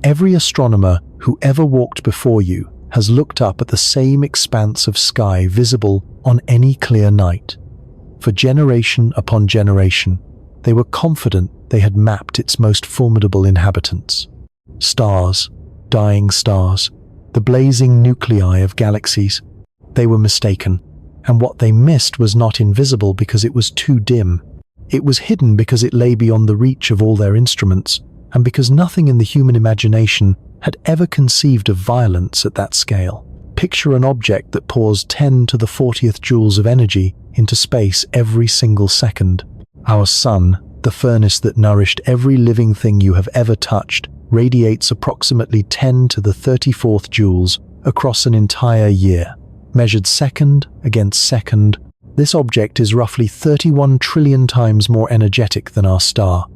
Every astronomer who ever walked before you has looked up at the same expanse of sky visible on any clear night. For generation upon generation, they were confident they had mapped its most formidable inhabitants. Stars, dying stars, the blazing nuclei of galaxies. They were mistaken, and what they missed was not invisible because it was too dim. It was hidden because it lay beyond the reach of all their instruments, and because nothing in the human imagination had ever conceived of violence at that scale. Picture an object that pours 10 to the 40th joules of energy into space every single second. Our sun, the furnace that nourished every living thing you have ever touched, radiates approximately 10 to the 34th joules across an entire year. Measured second against second, this object is roughly 31 trillion times more energetic than our star.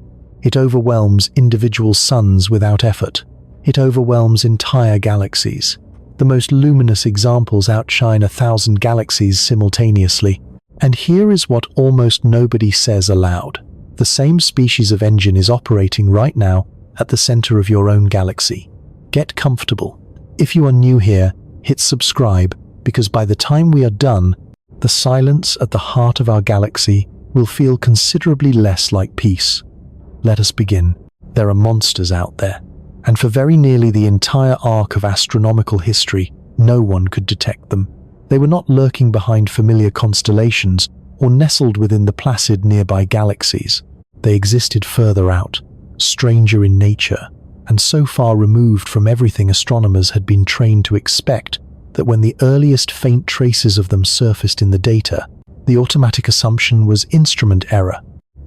It overwhelms individual suns without effort. It overwhelms entire galaxies. The most luminous examples outshine 1,000 galaxies simultaneously. And here is what almost nobody says aloud. The same species of engine is operating right now at the center of your own galaxy. Get comfortable. If you are new here, hit subscribe, because by the time we are done, the silence at the heart of our galaxy will feel considerably less like peace. Let us begin. There are monsters out there, and for very nearly the entire arc of astronomical history, no one could detect them. They were not lurking behind familiar constellations or nestled within the placid nearby galaxies. They existed further out, stranger in nature, and so far removed from everything astronomers had been trained to expect that when the earliest faint traces of them surfaced in the data, the automatic assumption was instrument error.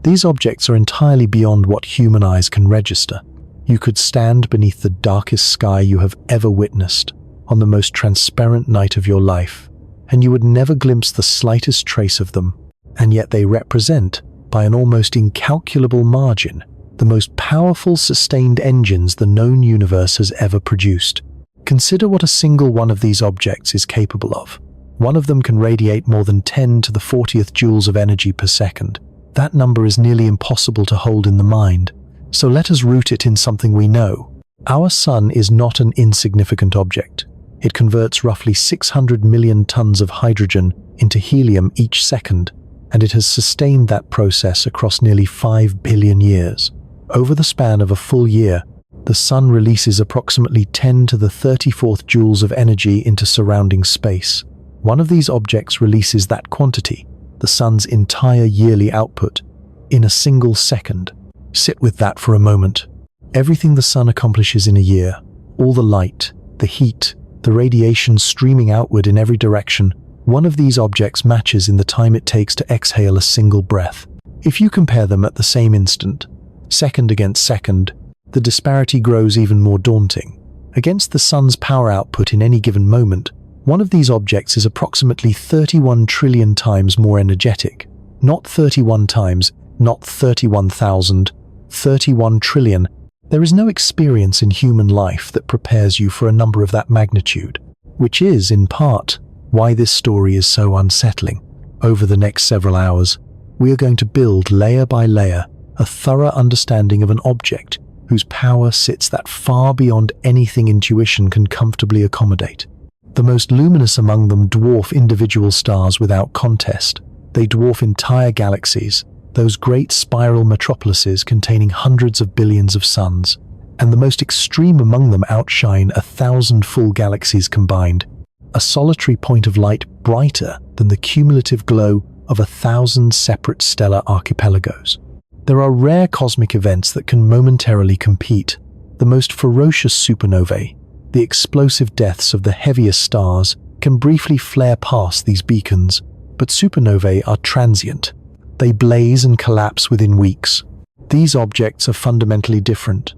These objects are entirely beyond what human eyes can register. You could stand beneath the darkest sky you have ever witnessed on the most transparent night of your life, and you would never glimpse the slightest trace of them, and yet they represent, by an almost incalculable margin, the most powerful sustained engines the known universe has ever produced. Consider what a single one of these objects is capable of. One of them can radiate more than 10 to the 40th joules of energy per second. That number is nearly impossible to hold in the mind, so let us root it in something we know. Our sun is not an insignificant object. It converts roughly 600 million tons of hydrogen into helium each second, and it has sustained that process across nearly 5 billion years. Over the span of a full year, the sun releases approximately 10 to the 34th joules of energy into surrounding space. One of these objects releases that quantity, the sun's entire yearly output, in a single second. Sit with that for a moment. Everything the sun accomplishes in a year, all the light, the heat, the radiation streaming outward in every direction, one of these objects matches in the time it takes to exhale a single breath. If you compare them at the same instant, second against second, the disparity grows even more daunting. Against the sun's power output in any given moment, one of these objects is approximately 31 trillion times more energetic. Not 31 times, not 31,000, 31 trillion. There is no experience in human life that prepares you for a number of that magnitude, which is, in part, why this story is so unsettling. Over the next several hours, we are going to build layer by layer a thorough understanding of an object whose power sits that far beyond anything intuition can comfortably accommodate. The most luminous among them dwarf individual stars without contest. They dwarf entire galaxies, those great spiral metropolises containing hundreds of billions of suns, and the most extreme among them outshine 1,000 full galaxies combined, a solitary point of light brighter than the cumulative glow of 1,000 separate stellar archipelagos. There are rare cosmic events that can momentarily compete. The most ferocious supernovae, the explosive deaths of the heaviest stars, can briefly flare past these beacons, but supernovae are transient. They blaze and collapse within weeks. These objects are fundamentally different.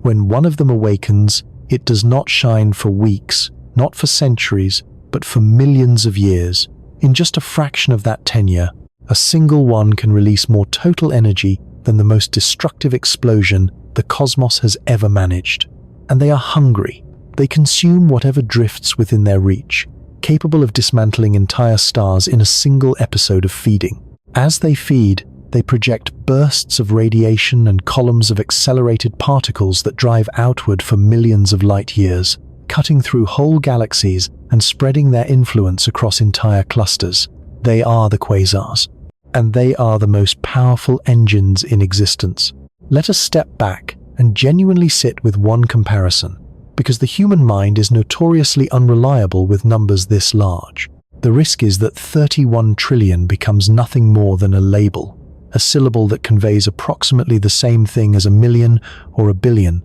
When one of them awakens, it does not shine for weeks, not for centuries, but for millions of years. In just a fraction of that tenure, a single one can release more total energy than the most destructive explosion the cosmos has ever managed. And they are hungry. They consume whatever drifts within their reach, capable of dismantling entire stars in a single episode of feeding. As they feed, They project bursts of radiation and columns of accelerated particles that drive outward for millions of light years, cutting through whole galaxies and spreading their influence across entire clusters. They are the quasars, and they are the most powerful engines in existence. Let us step back and genuinely sit with one comparison, because the human mind is notoriously unreliable with numbers this large. The risk is that 31 trillion becomes nothing more than a label, a syllable that conveys approximately the same thing as a million or a billion.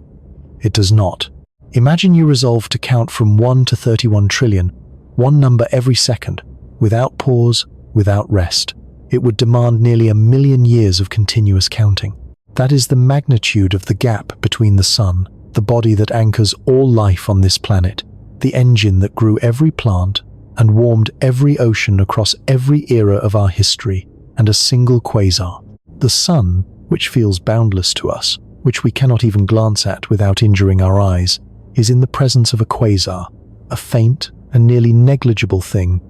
It does not. Imagine you resolve to count from 1 to 31 trillion, one number every second, without pause, without rest. It would demand nearly 1,000,000 years of continuous counting. That is the magnitude of the gap between the sun, the body that anchors all life on this planet, the engine that grew every plant and warmed every ocean across every era of our history, and a single quasar. The sun, which feels boundless to us, which we cannot even glance at without injuring our eyes, is in the presence of a quasar, a faint and nearly negligible thing.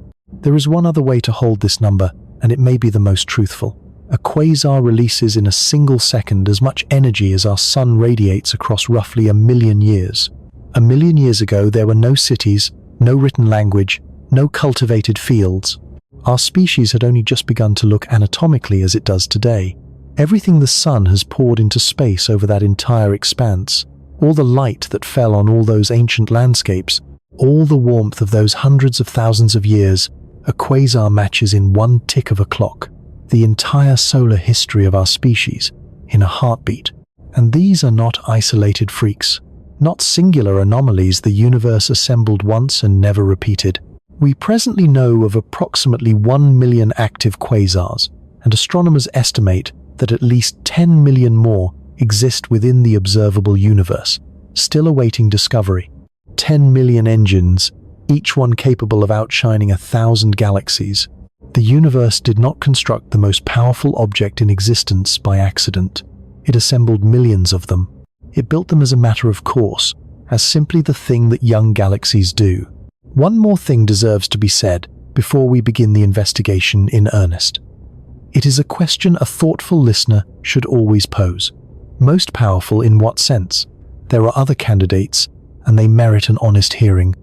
There is one other way to hold this number, and it may be the most truthful. A quasar releases in a single second as much energy as our sun radiates across roughly 1,000,000 years. 1,000,000 years ago, there were no cities, no written language, no cultivated fields. Our species had only just begun to look anatomically as it does today. Everything the sun has poured into space over that entire expanse, all the light that fell on all those ancient landscapes, all the warmth of those hundreds of thousands of years, a quasar matches in one tick of a clock, the entire solar history of our species, in a heartbeat. And these are not isolated freaks, not singular anomalies the universe assembled once and never repeated. We presently know of approximately 1 million active quasars, and astronomers estimate that at least 10 million more exist within the observable universe, still awaiting discovery. 10 million engines, each one capable of outshining 1,000 galaxies. The universe did not construct the most powerful object in existence by accident. It assembled millions of them. It built them as a matter of course, as simply the thing that young galaxies do. One more thing deserves to be said before we begin the investigation in earnest. It is a question a thoughtful listener should always pose. Most powerful in what sense? There are other candidates, and they merit an honest hearing.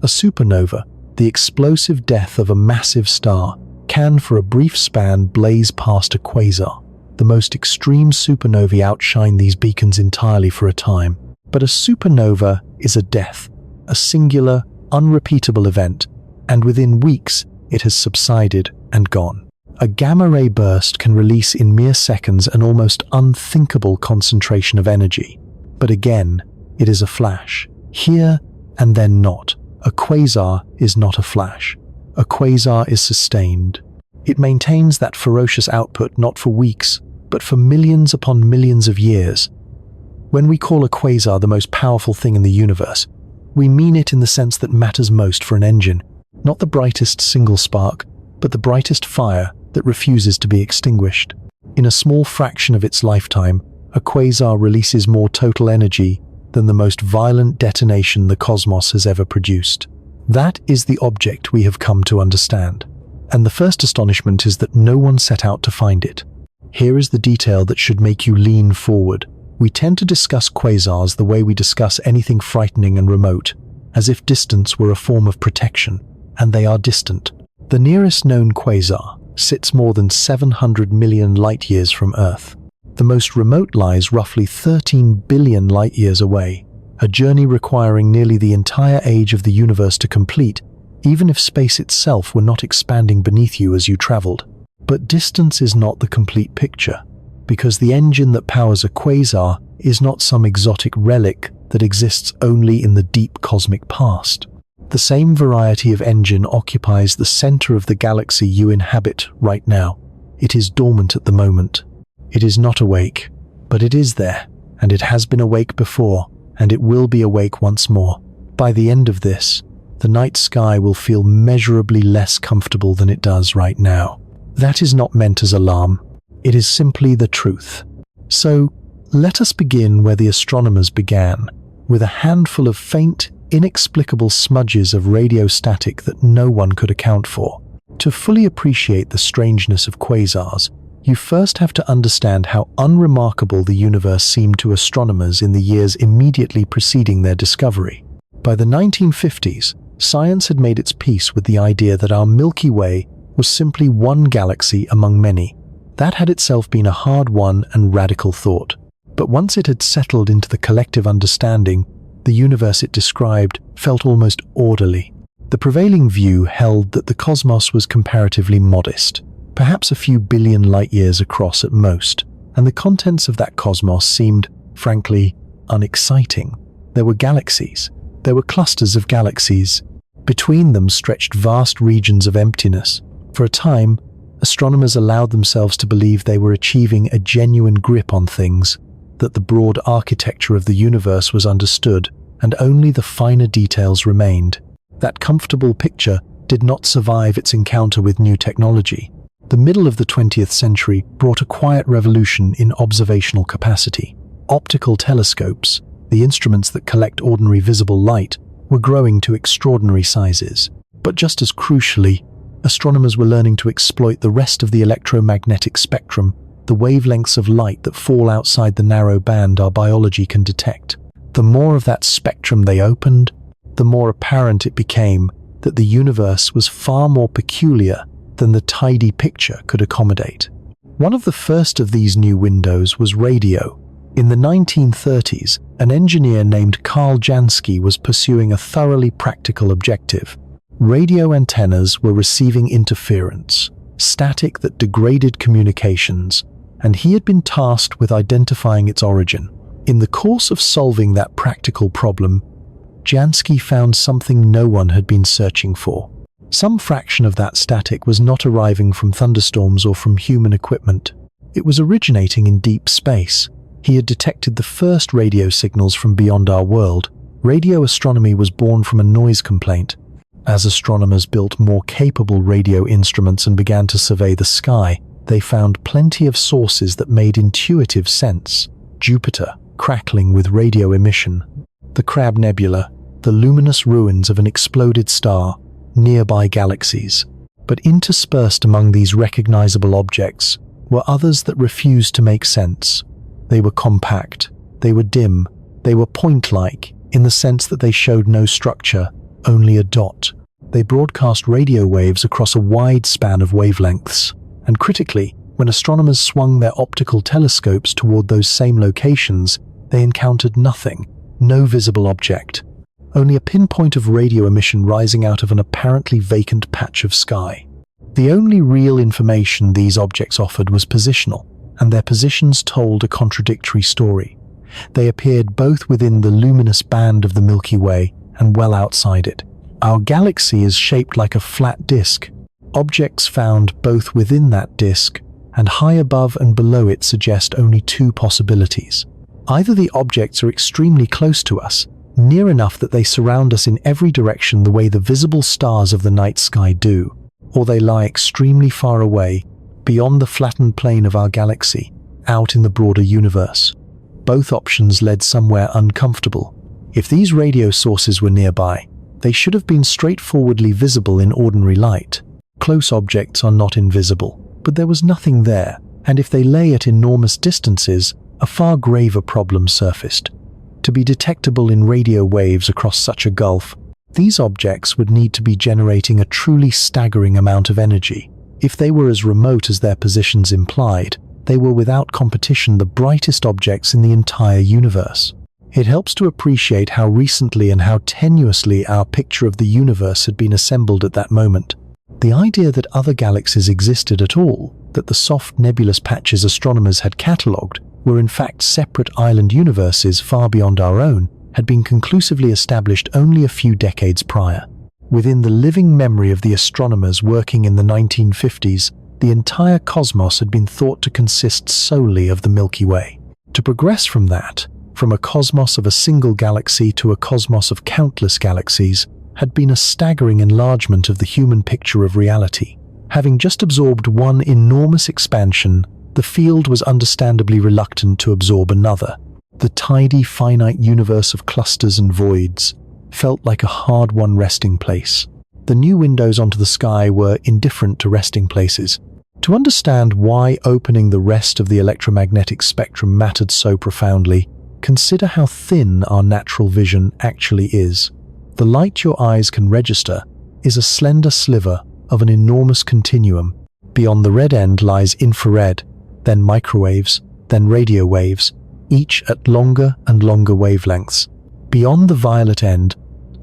A supernova, the explosive death of a massive star, can for a brief span blaze past a quasar. The most extreme supernovae outshine these beacons entirely for a time. But a supernova is a death, a singular, unrepeatable event, and within weeks it has subsided and gone. A gamma-ray burst can release in mere seconds an almost unthinkable concentration of energy. But again, it is a flash, here and then not. A quasar is not a flash. A quasar is sustained. It maintains that ferocious output not for weeks, but for millions upon millions of years. When we call a quasar the most powerful thing in the universe, we mean it in the sense that matters most for an engine, not the brightest single spark, but the brightest fire that refuses to be extinguished. In a small fraction of its lifetime, a quasar releases more total energy than the most violent detonation the cosmos has ever produced. That is the object we have come to understand. And the first astonishment is that no one set out to find it. Here is the detail that should make you lean forward. We tend to discuss quasars the way we discuss anything frightening and remote, as if distance were a form of protection, and they are distant. The nearest known quasar sits more than 700 million light-years from Earth. The most remote lies roughly 13 billion light-years away, a journey requiring nearly the entire age of the universe to complete, even if space itself were not expanding beneath you as you traveled. But distance is not the complete picture, because the engine that powers a quasar is not some exotic relic that exists only in the deep cosmic past. The same variety of engine occupies the center of the galaxy you inhabit right now. It is dormant at the moment. It is not awake, but it is there, and it has been awake before, and it will be awake once more. By the end of this, the night sky will feel measurably less comfortable than it does right now. That is not meant as alarm. It is simply the truth. So, let us begin where the astronomers began, with a handful of faint, inexplicable smudges of radio static that no one could account for. To fully appreciate the strangeness of quasars, you first have to understand how unremarkable the universe seemed to astronomers in the years immediately preceding their discovery. By the 1950s, science had made its peace with the idea that our Milky Way was simply one galaxy among many. That had itself been a hard-won and radical thought. But once it had settled into the collective understanding, the universe it described felt almost orderly. The prevailing view held that the cosmos was comparatively modest, perhaps a few billion light-years across at most, and the contents of that cosmos seemed, frankly, unexciting. There were galaxies. There were clusters of galaxies. Between them stretched vast regions of emptiness. For a time, astronomers allowed themselves to believe they were achieving a genuine grip on things, that the broad architecture of the universe was understood, and only the finer details remained. That comfortable picture did not survive its encounter with new technology. The middle of the 20th century brought a quiet revolution in observational capacity. Optical telescopes, the instruments that collect ordinary visible light, were growing to extraordinary sizes. But just as crucially, astronomers were learning to exploit the rest of the electromagnetic spectrum, the wavelengths of light that fall outside the narrow band our biology can detect. The more of that spectrum they opened, the more apparent it became that the universe was far more peculiar than the tidy picture could accommodate. One of the first of these new windows was radio. In the 1930s, an engineer named Karl Jansky was pursuing a thoroughly practical objective. Radio antennas were receiving interference, static that degraded communications, and he had been tasked with identifying its origin. In the course of solving that practical problem, Jansky found something no one had been searching for. Some fraction of that static was not arriving from thunderstorms or from human equipment. It was originating in deep space. He had detected the first radio signals from beyond our world. Radio astronomy was born from a noise complaint. As astronomers built more capable radio instruments and began to survey the sky, they found plenty of sources that made intuitive sense. Jupiter, crackling with radio emission. The Crab Nebula, the luminous ruins of an exploded star. Nearby galaxies. But interspersed among these recognizable objects were others that refused to make sense. They were compact, they were dim, they were point-like in the sense that they showed no structure, only a dot. They broadcast radio waves across a wide span of wavelengths. And critically, when astronomers swung their optical telescopes toward those same locations, they encountered nothing, no visible object. Only a pinpoint of radio emission rising out of an apparently vacant patch of sky. The only real information these objects offered was positional, and their positions told a contradictory story. They appeared both within the luminous band of the Milky Way and well outside it. Our galaxy is shaped like a flat disk. Objects found both within that disk and high above and below it suggest only two possibilities. Either the objects are extremely close to us, near enough that they surround us in every direction the way the visible stars of the night sky do, or they lie extremely far away, beyond the flattened plane of our galaxy, out in the broader universe. Both options led somewhere uncomfortable. If these radio sources were nearby, they should have been straightforwardly visible in ordinary light. Close objects are not invisible, but there was nothing there, and if they lay at enormous distances, a far graver problem surfaced. To be detectable in radio waves across such a gulf, these objects would need to be generating a truly staggering amount of energy. If they were as remote as their positions implied, they were without competition the brightest objects in the entire universe. It helps to appreciate how recently and how tenuously our picture of the universe had been assembled at that moment. The idea that other galaxies existed at all, that the soft nebulous patches astronomers had catalogued, were in fact separate island universes far beyond our own, had been conclusively established only a few decades prior. Within the living memory of the astronomers working in the 1950s, the entire cosmos had been thought to consist solely of the Milky Way. To progress from that, from a cosmos of a single galaxy to a cosmos of countless galaxies, had been a staggering enlargement of the human picture of reality. Having just absorbed one enormous expansion, the field was understandably reluctant to absorb another. The tidy, finite universe of clusters and voids felt like a hard-won resting place. The new windows onto the sky were indifferent to resting places. To understand why opening the rest of the electromagnetic spectrum mattered so profoundly, consider how thin our natural vision actually is. The light your eyes can register is a slender sliver of an enormous continuum. Beyond the red end lies infrared, then microwaves, then radio waves, each at longer and longer wavelengths. Beyond the violet end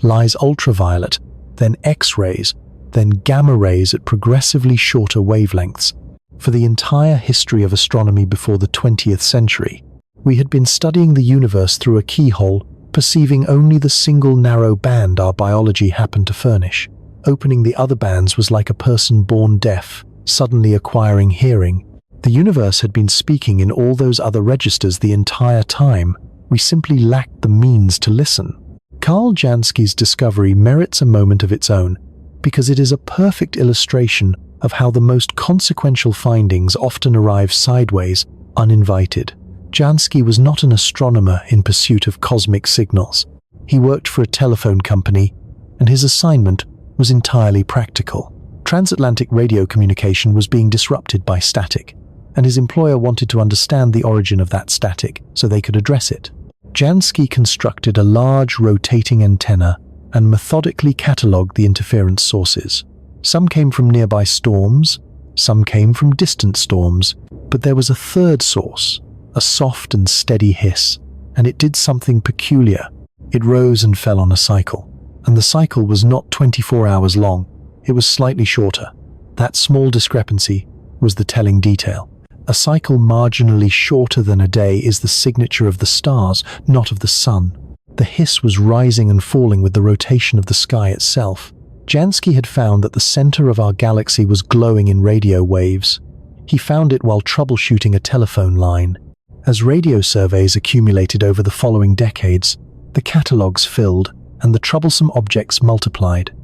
lies ultraviolet, then X-rays, then gamma rays at progressively shorter wavelengths. For the entire history of astronomy before the 20th century, we had been studying the universe through a keyhole, perceiving only the single narrow band our biology happened to furnish. Opening the other bands was like a person born deaf, suddenly acquiring hearing. The universe had been speaking in all those other registers the entire time. We simply lacked the means to listen. Carl Jansky's discovery merits a moment of its own, because it is a perfect illustration of how the most consequential findings often arrive sideways, uninvited. Jansky was not an astronomer in pursuit of cosmic signals. He worked for a telephone company, and his assignment was entirely practical. Transatlantic radio communication was being disrupted by static, and his employer wanted to understand the origin of that static so they could address it. Jansky constructed a large rotating antenna and methodically catalogued the interference sources. Some came from nearby storms, some came from distant storms, but there was a third source, a soft and steady hiss, and it did something peculiar. It rose and fell on a cycle, and the cycle was not 24 hours long, it was slightly shorter. That small discrepancy was the telling detail. A cycle marginally shorter than a day is the signature of the stars, not of the sun. The hiss was rising and falling with the rotation of the sky itself. Jansky had found that the center of our galaxy was glowing in radio waves. He found it while troubleshooting a telephone line. As radio surveys accumulated over the following decades, the catalogues filled and the troublesome objects multiplied.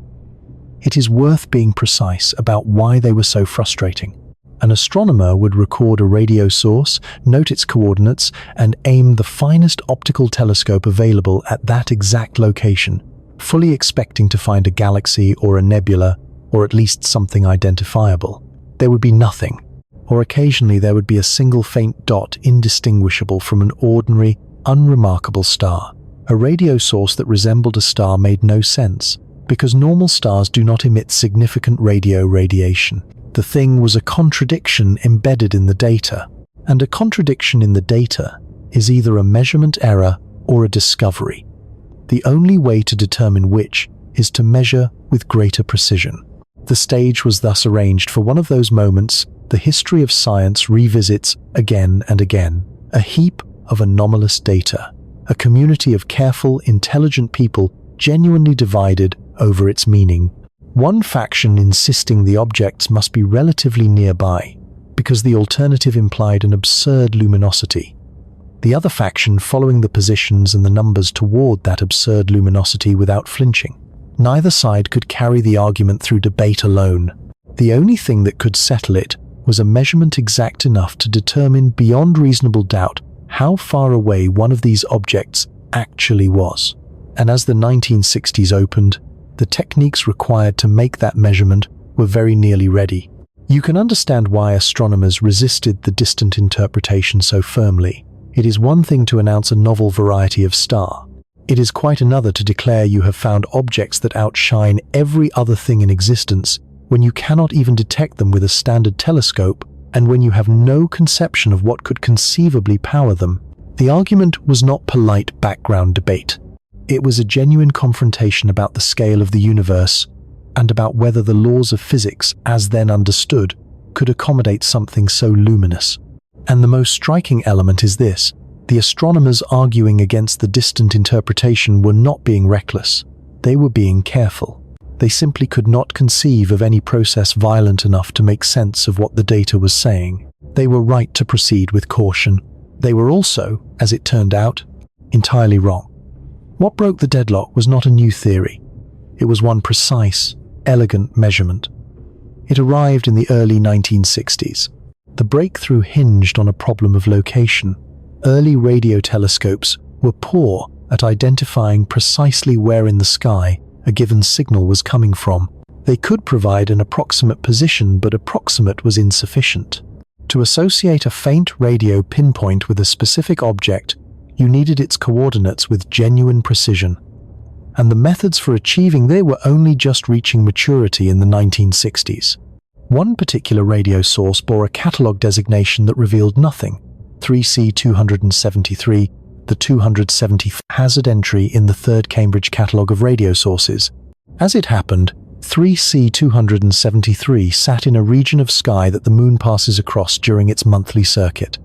It is worth being precise about why they were so frustrating. An astronomer would record a radio source, note its coordinates, and aim the finest optical telescope available at that exact location, fully expecting to find a galaxy or a nebula, or at least something identifiable. There would be nothing, or occasionally there would be a single faint dot indistinguishable from an ordinary, unremarkable star. A radio source that resembled a star made no sense, because normal stars do not emit significant radio radiation. The thing was a contradiction embedded in the data, and a contradiction in the data is either a measurement error or a discovery. The only way to determine which is to measure with greater precision. The stage was thus arranged for one of those moments the history of science revisits again and again. A heap of anomalous data, a community of careful, intelligent people genuinely divided over its meaning. One faction insisting the objects must be relatively nearby, because the alternative implied an absurd luminosity. The other faction following the positions and the numbers toward that absurd luminosity without flinching. Neither side could carry the argument through debate alone. The only thing that could settle it was a measurement exact enough to determine beyond reasonable doubt how far away one of these objects actually was. And as the 1960s opened, the techniques required to make that measurement were very nearly ready. You can understand why astronomers resisted the distant interpretation so firmly. It is one thing to announce a novel variety of star. It is quite another to declare you have found objects that outshine every other thing in existence when you cannot even detect them with a standard telescope and when you have no conception of what could conceivably power them. The argument was not polite background debate. It was a genuine confrontation about the scale of the universe and about whether the laws of physics, as then understood, could accommodate something so luminous. And the most striking element is this: the astronomers arguing against the distant interpretation were not being reckless. They were being careful. They simply could not conceive of any process violent enough to make sense of what the data was saying. They were right to proceed with caution. They were also, as it turned out, entirely wrong. What broke the deadlock was not a new theory. It was one precise, elegant measurement. It arrived in the early 1960s. The breakthrough hinged on a problem of location. Early radio telescopes were poor at identifying precisely where in the sky a given signal was coming from. They could provide an approximate position, but approximate was insufficient. To associate a faint radio pinpoint with a specific object, you needed its coordinates with genuine precision. And the methods for achieving they were only just reaching maturity in the 1960s. One particular radio source bore a catalog designation that revealed nothing, 3C273, the 270th hazard entry in the third Cambridge catalogue of radio sources. As it happened, 3C273 sat in a region of sky that the moon passes across during its monthly circuit.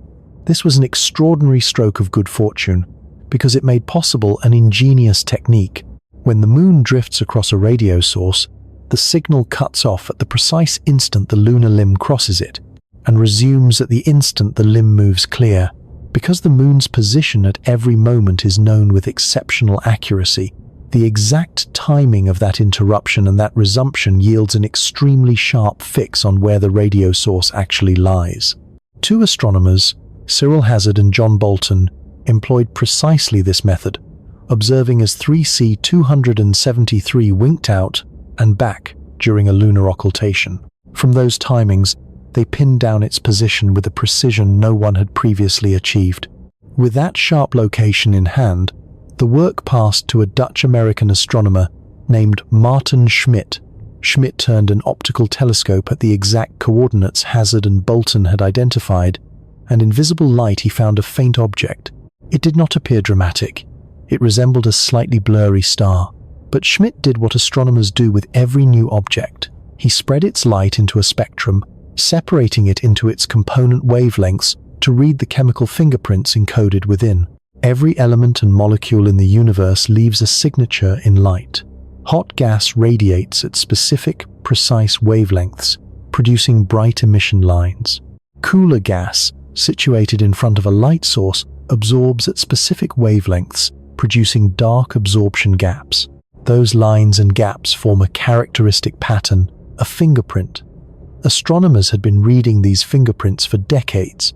This was an extraordinary stroke of good fortune, because it made possible an ingenious technique. When the moon drifts across a radio source, the signal cuts off at the precise instant the lunar limb crosses it, and resumes at the instant the limb moves clear. Because the moon's position at every moment is known with exceptional accuracy, the exact timing of that interruption and that resumption yields an extremely sharp fix on where the radio source actually lies. Two astronomers, Cyril Hazard and John Bolton, employed precisely this method, observing as 3C273 winked out and back during a lunar occultation. From those timings, they pinned down its position with a precision no one had previously achieved. With that sharp location in hand, the work passed to a Dutch-American astronomer named Martin Schmidt. Schmidt turned an optical telescope at the exact coordinates Hazard and Bolton had identified, and in visible light he found a faint object. It did not appear dramatic. It resembled a slightly blurry star. But Schmidt did what astronomers do with every new object. He spread its light into a spectrum, separating it into its component wavelengths to read the chemical fingerprints encoded within. Every element and molecule in the universe leaves a signature in light. Hot gas radiates at specific, precise wavelengths, producing bright emission lines. Cooler gas, situated in front of a light source, absorbs at specific wavelengths, producing dark absorption gaps. Those lines and gaps form a characteristic pattern, a fingerprint. Astronomers had been reading these fingerprints for decades.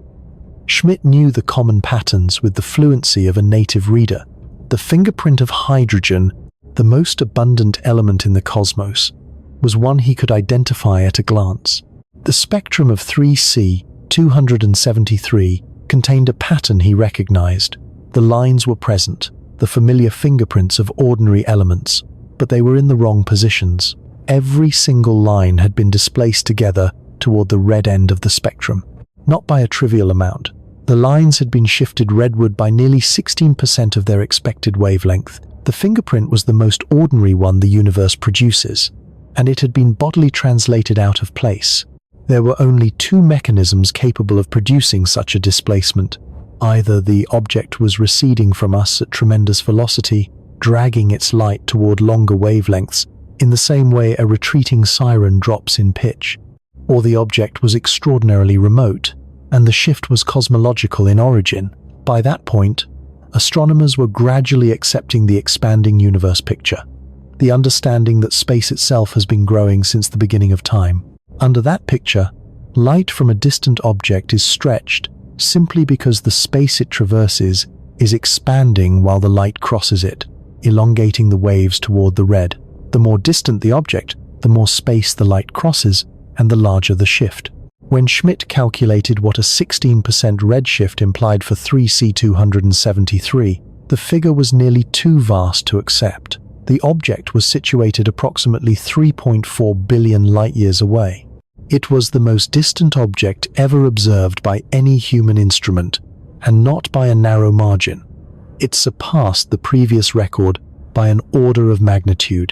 Schmidt knew the common patterns with the fluency of a native reader. The fingerprint of hydrogen, the most abundant element in the cosmos, was one he could identify at a glance. The spectrum of 3C273 contained a pattern he recognized. The lines were present, the familiar fingerprints of ordinary elements, but they were in the wrong positions. Every single line had been displaced together toward the red end of the spectrum, not by a trivial amount. The lines had been shifted redward by nearly 16% of their expected wavelength. The fingerprint was the most ordinary one the universe produces, and it had been bodily translated out of place. There were only two mechanisms capable of producing such a displacement. Either the object was receding from us at tremendous velocity, dragging its light toward longer wavelengths, in the same way a retreating siren drops in pitch, or the object was extraordinarily remote, and the shift was cosmological in origin. By that point, astronomers were gradually accepting the expanding universe picture, the understanding that space itself has been growing since the beginning of time. Under that picture, light from a distant object is stretched simply because the space it traverses is expanding while the light crosses it, elongating the waves toward the red. The more distant the object, the more space the light crosses, and the larger the shift. When Schmidt calculated what a 16% redshift implied for 3C273, the figure was nearly too vast to accept. The object was situated approximately 3.4 billion light-years away. It was the most distant object ever observed by any human instrument, and not by a narrow margin. It surpassed the previous record by an order of magnitude.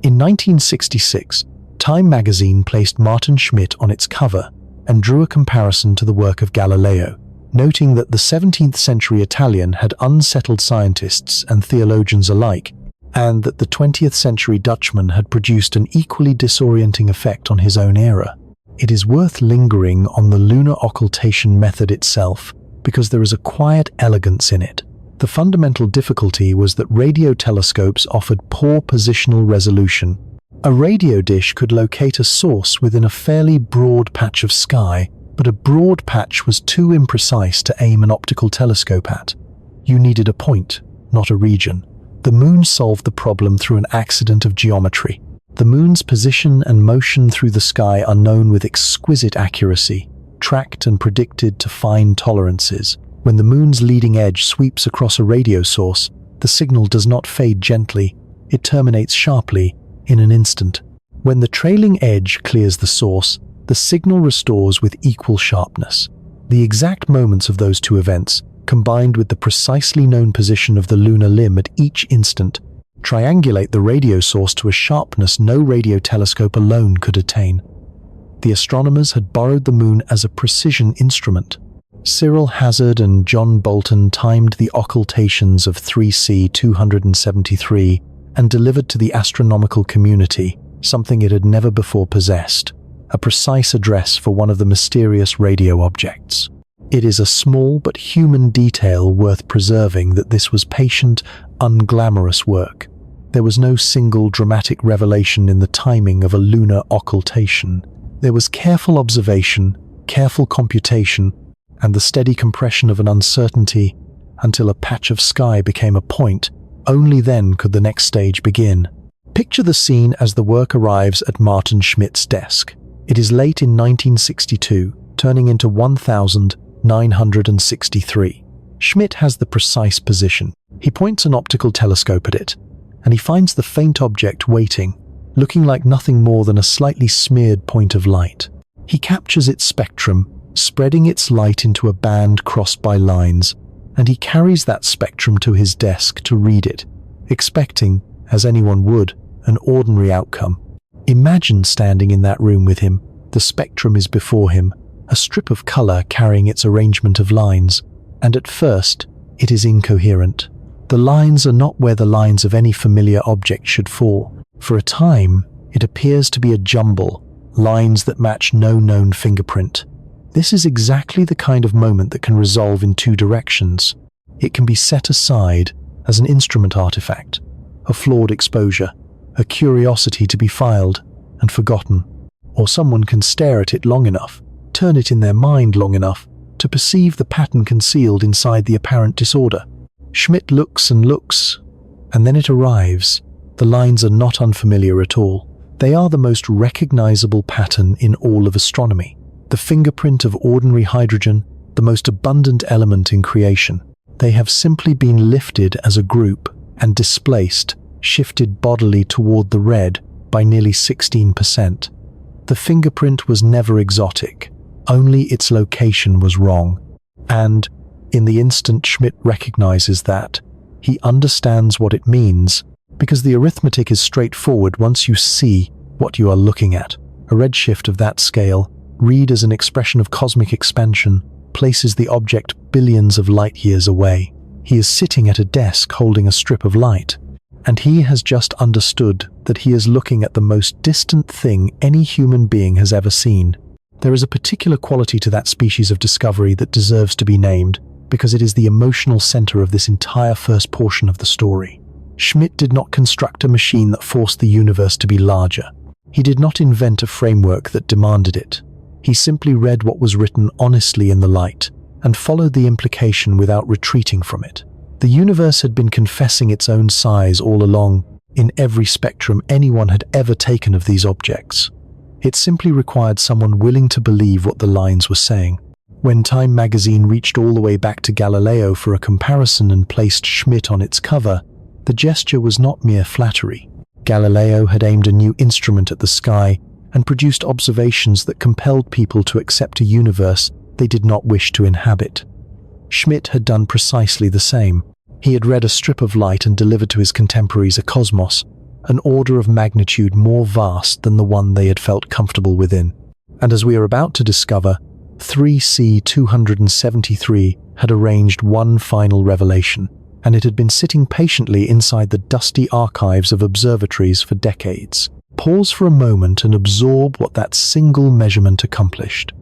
In 1966, Time magazine placed Martin Schmidt on its cover and drew a comparison to the work of Galileo, noting that the 17th century Italian had unsettled scientists and theologians alike, and that the 20th century Dutchman had produced an equally disorienting effect on his own era. It is worth lingering on the lunar occultation method itself, because there is a quiet elegance in it. The fundamental difficulty was that radio telescopes offered poor positional resolution. A radio dish could locate a source within a fairly broad patch of sky, but a broad patch was too imprecise to aim an optical telescope at. You needed a point, not a region. The moon solved the problem through an accident of geometry. The moon's position and motion through the sky are known with exquisite accuracy, tracked and predicted to fine tolerances. When the moon's leading edge sweeps across a radio source, the signal does not fade gently, it terminates sharply in an instant. When the trailing edge clears the source, the signal restores with equal sharpness. The exact moments of those two events, combined with the precisely known position of the lunar limb at each instant, triangulate the radio source to a sharpness no radio telescope alone could attain. The astronomers had borrowed the moon as a precision instrument. Cyril Hazard and John Bolton timed the occultations of 3C 273 and delivered to the astronomical community something it had never before possessed, a precise address for one of the mysterious radio objects. It is a small but human detail worth preserving that this was patient, unglamorous work. There was no single dramatic revelation in the timing of a lunar occultation. There was careful observation, careful computation, and the steady compression of an uncertainty until a patch of sky became a point. Only then could the next stage begin. Picture the scene as the work arrives at Martin Schmidt's desk. It is late in 1962, turning into 1963. Schmidt has the precise position. He points an optical telescope at it, and he finds the faint object waiting, looking like nothing more than a slightly smeared point of light. He captures its spectrum, spreading its light into a band crossed by lines, and he carries that spectrum to his desk to read it, expecting, as anyone would, an ordinary outcome. Imagine standing in that room with him. The spectrum is before him, a strip of color carrying its arrangement of lines, and at first, it is incoherent. The lines are not where the lines of any familiar object should fall. For a time, it appears to be a jumble, lines that match no known fingerprint. This is exactly the kind of moment that can resolve in two directions. It can be set aside as an instrument artifact, a flawed exposure, a curiosity to be filed and forgotten. Or someone can stare at it long enough, turn it in their mind long enough, to perceive the pattern concealed inside the apparent disorder. Schmidt looks and looks, and then it arrives. The lines are not unfamiliar at all. They are the most recognizable pattern in all of astronomy. The fingerprint of ordinary hydrogen, the most abundant element in creation. They have simply been lifted as a group and displaced, shifted bodily toward the red by nearly 16%. The fingerprint was never exotic, only its location was wrong. And, in the instant Schmidt recognizes that, he understands what it means, because the arithmetic is straightforward once you see what you are looking at. A redshift of that scale, read as an expression of cosmic expansion, places the object billions of light years away. He is sitting at a desk holding a strip of light, and he has just understood that he is looking at the most distant thing any human being has ever seen. There is a particular quality to that species of discovery that deserves to be named, because it is the emotional center of this entire first portion of the story. Schmidt did not construct a machine that forced the universe to be larger. He did not invent a framework that demanded it. He simply read what was written honestly in the light, and followed the implication without retreating from it. The universe had been confessing its own size all along, in every spectrum anyone had ever taken of these objects. It simply required someone willing to believe what the lines were saying. When Time magazine reached all the way back to Galileo for a comparison and placed Schmidt on its cover, the gesture was not mere flattery. Galileo had aimed a new instrument at the sky and produced observations that compelled people to accept a universe they did not wish to inhabit. Schmidt had done precisely the same. He had read a strip of light and delivered to his contemporaries a cosmos, an order of magnitude more vast than the one they had felt comfortable within. And as we are about to discover, 3C 273 had arranged one final revelation, and it had been sitting patiently inside the dusty archives of observatories for decades. Pause for a moment and absorb what that single measurement accomplished.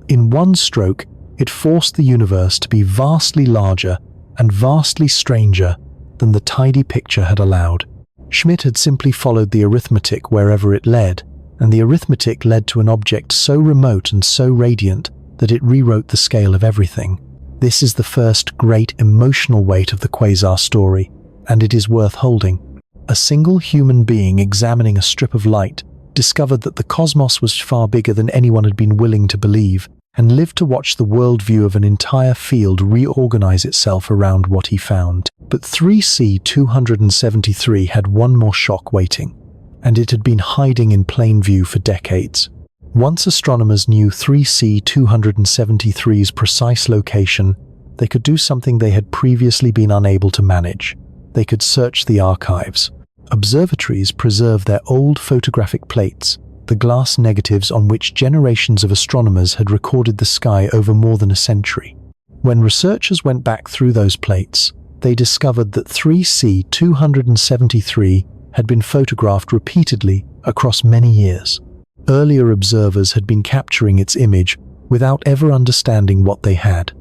In one stroke, it forced the universe to be vastly larger and vastly stranger than the tidy picture had allowed. Schmidt had simply followed the arithmetic wherever it led, and the arithmetic led to an object so remote and so radiant that it rewrote the scale of everything. This is the first great emotional weight of the quasar story, and it is worth holding. A single human being examining a strip of light discovered that the cosmos was far bigger than anyone had been willing to believe, and lived to watch the worldview of an entire field reorganize itself around what he found. But 3C273 had one more shock waiting, and it had been hiding in plain view for decades. Once astronomers knew 3C273's precise location, they could do something they had previously been unable to manage. They could search the archives. Observatories preserve their old photographic plates, the glass negatives on which generations of astronomers had recorded the sky over more than a century. When researchers went back through those plates, they discovered that 3C273 had been photographed repeatedly across many years. Earlier observers had been capturing its image without ever understanding what they had.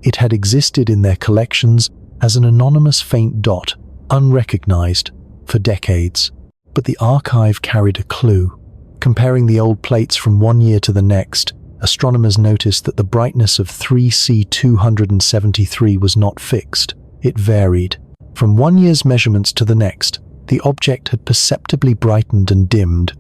It had existed in their collections as an anonymous faint dot, unrecognized, for decades. But the archive carried a clue. Comparing the old plates from one year to the next, astronomers noticed that the brightness of 3C273 was not fixed. It varied. From one year's measurements to the next, the object had perceptibly brightened and dimmed.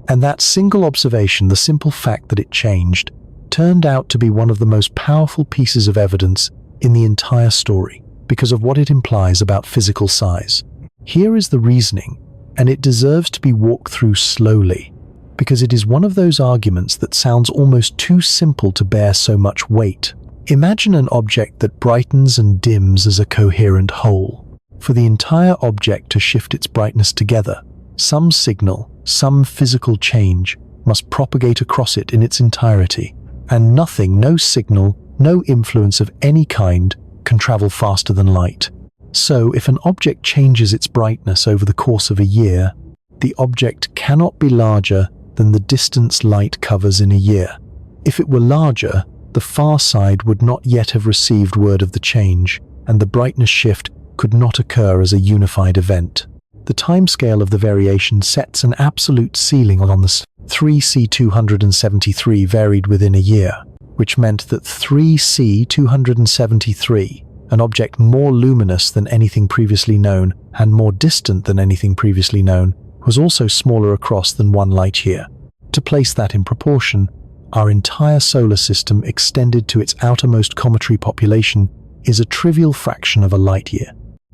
And that single observation, the simple fact that it changed, turned out to be one of the most powerful pieces of evidence in the entire story, because of what it implies about physical size. Here is the reasoning, and it deserves to be walked through slowly, because it is one of those arguments that sounds almost too simple to bear so much weight. Imagine an object that brightens and dims as a coherent whole. For the entire object to shift its brightness together, some signal, some physical change, must propagate across it in its entirety, and nothing, no signal, no influence of any kind, can travel faster than light. So, if an object changes its brightness over the course of a year, the object cannot be larger than the distance light covers in a year. If it were larger, the far side would not yet have received word of the change, and the brightness shift could not occur as a unified event. The timescale of the variation sets an absolute ceiling on the 3C273 varied within a year, which meant that 3C273, an object more luminous than anything previously known and more distant than anything previously known, was also smaller across than 1 light year. To place that in proportion, our entire solar system extended to its outermost cometary population is a trivial fraction of a light year.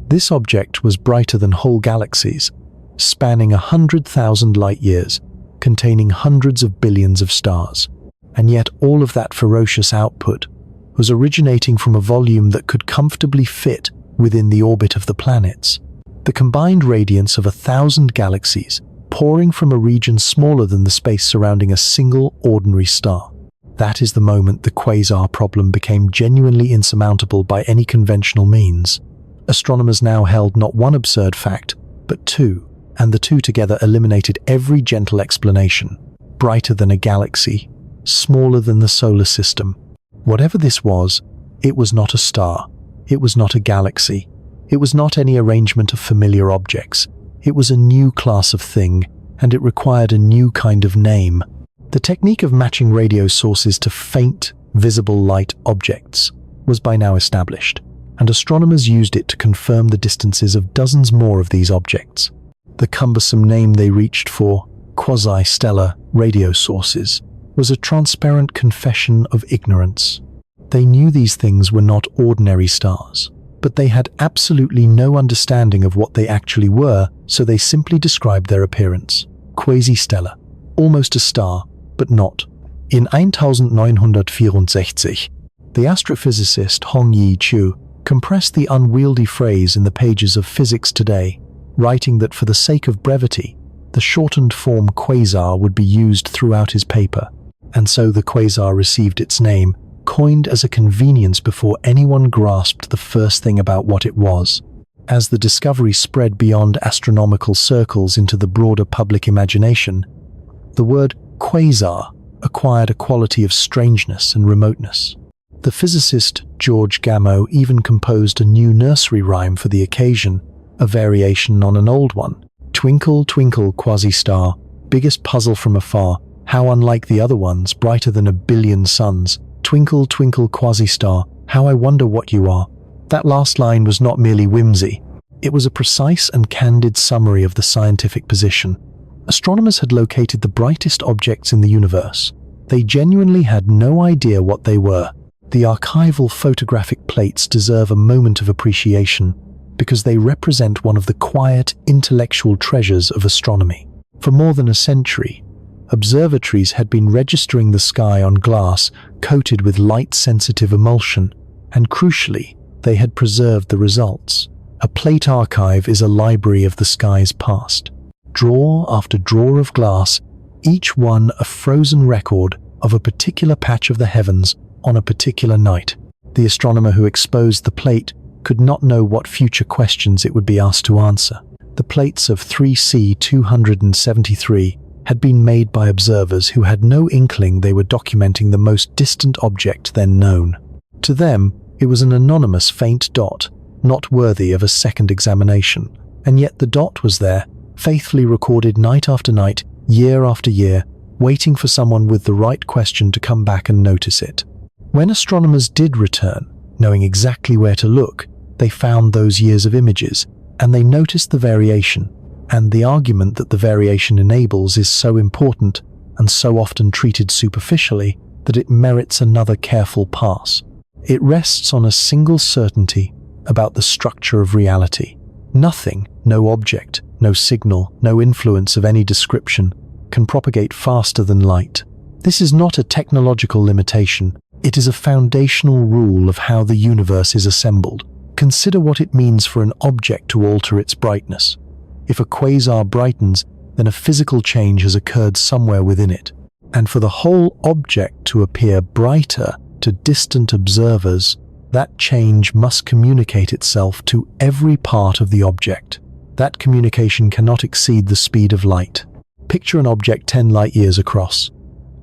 This object was brighter than whole galaxies, spanning 100,000 light years, containing hundreds of billions of stars. And yet all of that ferocious output was originating from a volume that could comfortably fit within the orbit of the planets. The combined radiance of 1,000 galaxies pouring from a region smaller than the space surrounding a single ordinary star. That is the moment the quasar problem became genuinely insurmountable by any conventional means. Astronomers now held not one absurd fact, but two, and the two together eliminated every gentle explanation. Brighter than a galaxy, smaller than the solar system. Whatever this was, it was not a star, it was not a galaxy, it was not any arrangement of familiar objects. It was a new class of thing, and it required a new kind of name. The technique of matching radio sources to faint, visible light objects was by now established, and astronomers used it to confirm the distances of dozens more of these objects. The cumbersome name they reached for, quasi-stellar radio sources, was a transparent confession of ignorance. They knew these things were not ordinary stars, but they had absolutely no understanding of what they actually were, so they simply described their appearance. Quasi-stellar, almost a star, but not. In 1964, the astrophysicist Hong-Yi Chu compressed the unwieldy phrase in the pages of Physics Today, writing that for the sake of brevity, the shortened form quasar would be used throughout his paper, and so the quasar received its name, coined as a convenience before anyone grasped the first thing about what it was. As the discovery spread beyond astronomical circles into the broader public imagination, the word quasar acquired a quality of strangeness and remoteness. The physicist George Gamow even composed a new nursery rhyme for the occasion, a variation on an old one. Twinkle, twinkle, quasi-star, biggest puzzle from afar, how unlike the other ones, brighter than a billion suns. Twinkle, twinkle, quasi-star, how I wonder what you are. That last line was not merely whimsy. It was a precise and candid summary of the scientific position. Astronomers had located the brightest objects in the universe. They genuinely had no idea what they were. The archival photographic plates deserve a moment of appreciation because they represent one of the quiet, intellectual treasures of astronomy. For more than a century, observatories had been registering the sky on glass coated with light-sensitive emulsion, and crucially, they had preserved the results. A plate archive is a library of the sky's past. Drawer after drawer of glass, each one a frozen record of a particular patch of the heavens on a particular night. The astronomer who exposed the plate could not know what future questions it would be asked to answer. The plates of 3C273 had been made by observers who had no inkling they were documenting the most distant object then known. To them, it was an anonymous faint dot, not worthy of a second examination, and yet the dot was there, faithfully recorded night after night, year after year, waiting for someone with the right question to come back and notice it. When astronomers did return, knowing exactly where to look, they found those years of images, and they noticed the variation, and the argument that the variation enables is so important and so often treated superficially that it merits another careful pass. It rests on a single certainty about the structure of reality. Nothing, no object, no signal, no influence of any description, can propagate faster than light. This is not a technological limitation. It is a foundational rule of how the universe is assembled. Consider what it means for an object to alter its brightness. If a quasar brightens, then a physical change has occurred somewhere within it. And for the whole object to appear brighter to distant observers, that change must communicate itself to every part of the object. That communication cannot exceed the speed of light. Picture an object 10 light-years across.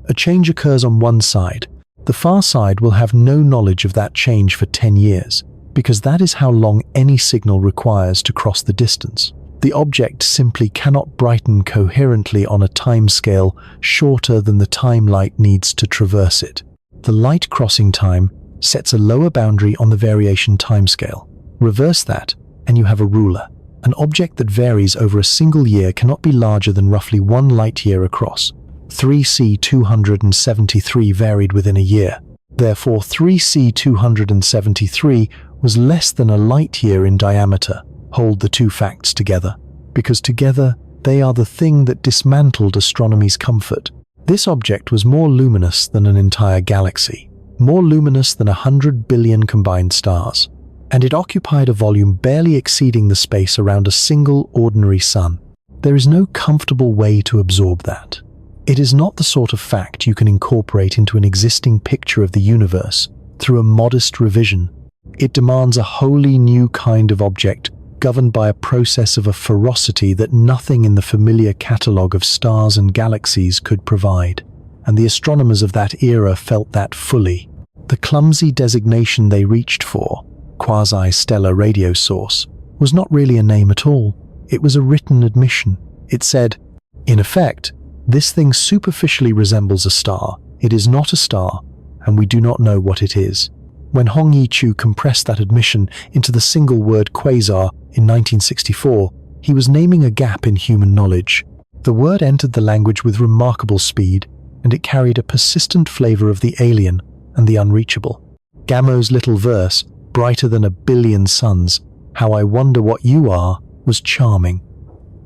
A change occurs on one side. The far side will have no knowledge of that change for 10 years, because that is how long any signal requires to cross the distance. The object simply cannot brighten coherently on a timescale shorter than the time light needs to traverse it. The light crossing time sets a lower boundary on the variation timescale. Reverse that, and you have a ruler. An object that varies over a single year cannot be larger than roughly 1 light-year across. 3C273 varied within a year. Therefore, 3C273 was less than a light-year in diameter. Hold the two facts together, because together they are the thing that dismantled astronomy's comfort. This object was more luminous than an entire galaxy, more luminous than 100 billion combined stars, and it occupied a volume barely exceeding the space around a single ordinary sun. There is no comfortable way to absorb that. It is not the sort of fact you can incorporate into an existing picture of the universe through a modest revision. It demands a wholly new kind of object governed by a process of a ferocity that nothing in the familiar catalogue of stars and galaxies could provide, and the astronomers of that era felt that fully. The clumsy designation they reached for, quasi-stellar radio source, was not really a name at all. It was a written admission. It said, in effect, this thing superficially resembles a star. It is not a star, and we do not know what it is. When Hong Yi-Chu compressed that admission into the single word quasar in 1964, he was naming a gap in human knowledge. The word entered the language with remarkable speed, and it carried a persistent flavor of the alien and the unreachable. Gamo's little verse, brighter than a billion suns, how I wonder what you are, was charming.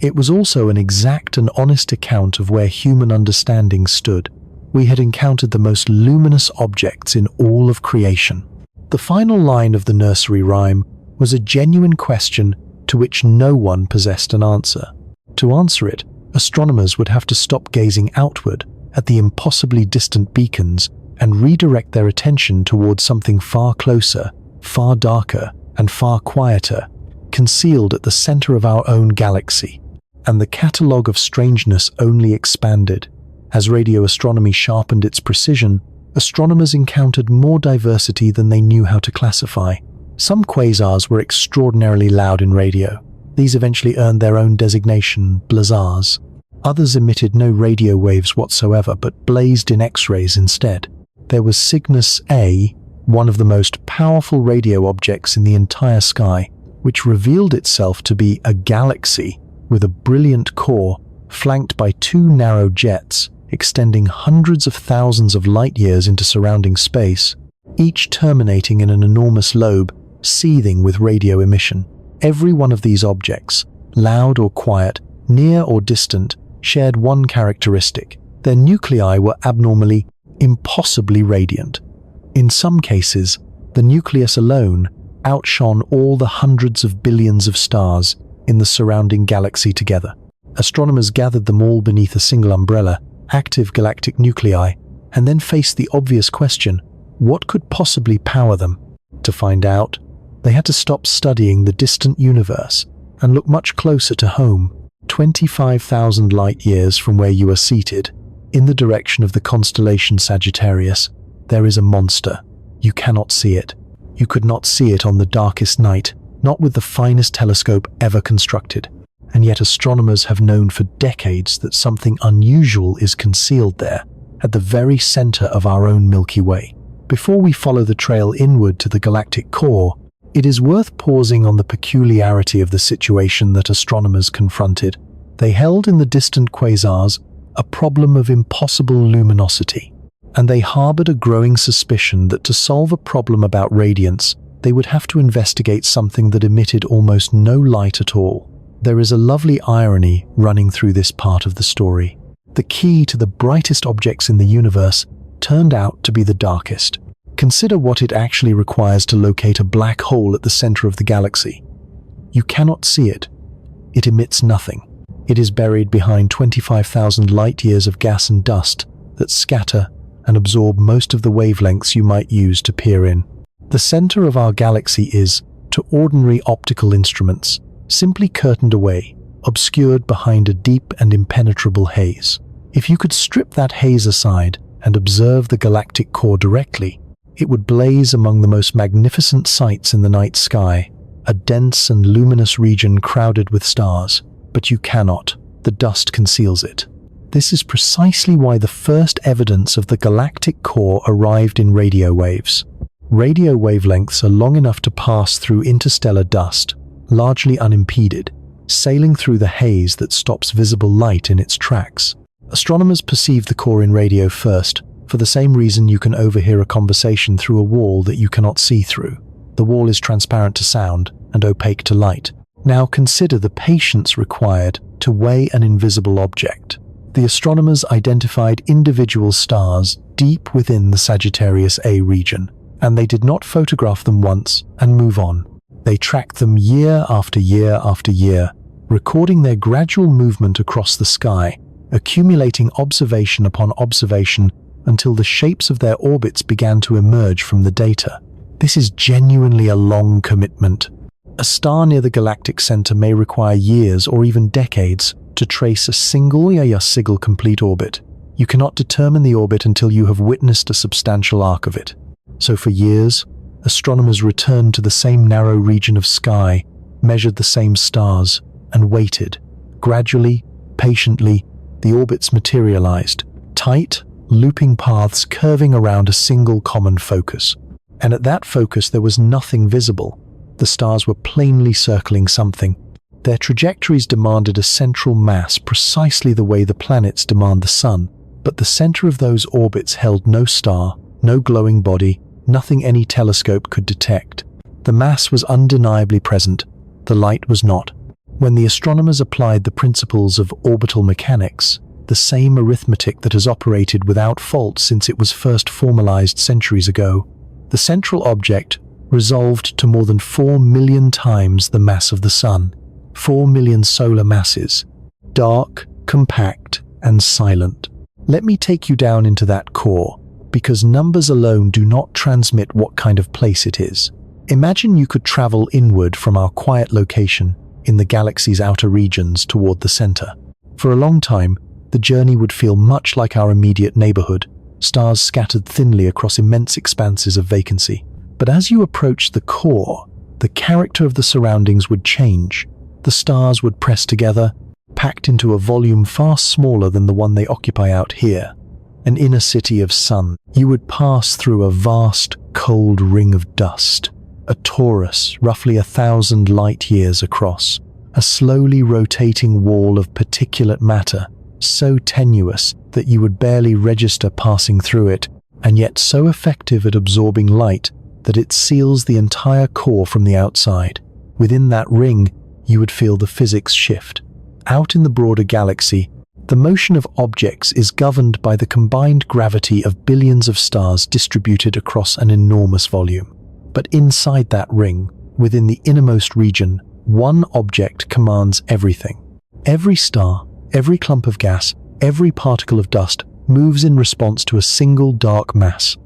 It was also an exact and honest account of where human understanding stood. We had encountered the most luminous objects in all of creation. The final line of the nursery rhyme was a genuine question to which no one possessed an answer. To answer it, astronomers would have to stop gazing outward at the impossibly distant beacons and redirect their attention towards something far closer, far darker, and far quieter, concealed at the center of our own galaxy. And the catalogue of strangeness only expanded. As radio astronomy sharpened its precision, astronomers encountered more diversity than they knew how to classify. Some quasars were extraordinarily loud in radio. These eventually earned their own designation, blazars. Others emitted no radio waves whatsoever, but blazed in X-rays instead. There was Cygnus A, one of the most powerful radio objects in the entire sky. which revealed itself to be a galaxy with a brilliant core flanked by two narrow jets extending hundreds of thousands of light-years into surrounding space, each terminating in an enormous lobe seething with radio emission. Every one of these objects, loud or quiet, near or distant, shared one characteristic. Their nuclei were abnormally, impossibly radiant. In some cases, the nucleus alone outshone all the hundreds of billions of stars in the surrounding galaxy together. Astronomers gathered them all beneath a single umbrella, active galactic nuclei, and then faced the obvious question, what could possibly power them? To find out, they had to stop studying the distant universe and look much closer to home, 25,000 light-years from where you are seated. In the direction of the constellation Sagittarius, there is a monster. You cannot see it. You could not see it on the darkest night, not with the finest telescope ever constructed. And yet astronomers have known for decades that something unusual is concealed there, at the very center of our own Milky Way. Before we follow the trail inward to the galactic core, it is worth pausing on the peculiarity of the situation that astronomers confronted. They held in the distant quasars a problem of impossible luminosity, and they harbored a growing suspicion that to solve a problem about radiance, they would have to investigate something that emitted almost no light at all. There is a lovely irony running through this part of the story. The key to the brightest objects in the universe turned out to be the darkest. Consider what it actually requires to locate a black hole at the center of the galaxy. You cannot see it. It emits nothing. It is buried behind 25,000 light-years of gas and dust that scatter and absorb most of the wavelengths you might use to peer in. The center of our galaxy is, to ordinary optical instruments, simply curtained away, obscured behind a deep and impenetrable haze. If you could strip that haze aside and observe the galactic core directly, it would blaze among the most magnificent sights in the night sky, a dense and luminous region crowded with stars. But you cannot. The dust conceals it. This is precisely why the first evidence of the galactic core arrived in radio waves. Radio wavelengths are long enough to pass through interstellar dust, largely unimpeded, sailing through the haze that stops visible light in its tracks. Astronomers perceive the core in radio first, for the same reason you can overhear a conversation through a wall that you cannot see through. The wall is transparent to sound and opaque to light. Now consider the patience required to weigh an invisible object. The astronomers identified individual stars deep within the Sagittarius A region, and they did not photograph them once and move on. They tracked them year after year after year, recording their gradual movement across the sky, accumulating observation upon observation until the shapes of their orbits began to emerge from the data. This is genuinely a long commitment. A star near the galactic center may require years or even decades to trace a single complete orbit. You cannot determine the orbit until you have witnessed a substantial arc of it. So for years, astronomers returned to the same narrow region of sky, measured the same stars, and waited. Gradually, patiently, the orbits materialized, tight, looping paths curving around a single common focus. And at that focus there was nothing visible. The stars were plainly circling something. Their trajectories demanded a central mass precisely the way the planets demand the sun, but the center of those orbits held no star, no glowing body, nothing any telescope could detect. The mass was undeniably present, the light was not. When the astronomers applied the principles of orbital mechanics, the same arithmetic that has operated without fault since it was first formalized centuries ago, the central object resolved to more than 4 million times the mass of the Sun, 4 million solar masses, dark, compact, and silent. Let me take you down into that core, because numbers alone do not transmit what kind of place it is. Imagine you could travel inward from our quiet location in the galaxy's outer regions toward the center. For a long time, the journey would feel much like our immediate neighborhood, stars scattered thinly across immense expanses of vacancy. But as you approached the core, the character of the surroundings would change. The stars would press together, packed into a volume far smaller than the one they occupy out here. An inner city of sun. You would pass through a vast, cold ring of dust, a torus roughly 1,000 light-years across, a slowly rotating wall of particulate matter, so tenuous that you would barely register passing through it, and yet so effective at absorbing light that it seals the entire core from the outside. Within that ring, you would feel the physics shift. Out in the broader galaxy, the motion of objects is governed by the combined gravity of billions of stars distributed across an enormous volume. But inside that ring, within the innermost region, one object commands everything. Every star, every clump of gas, every particle of dust moves in response to a single dark mass.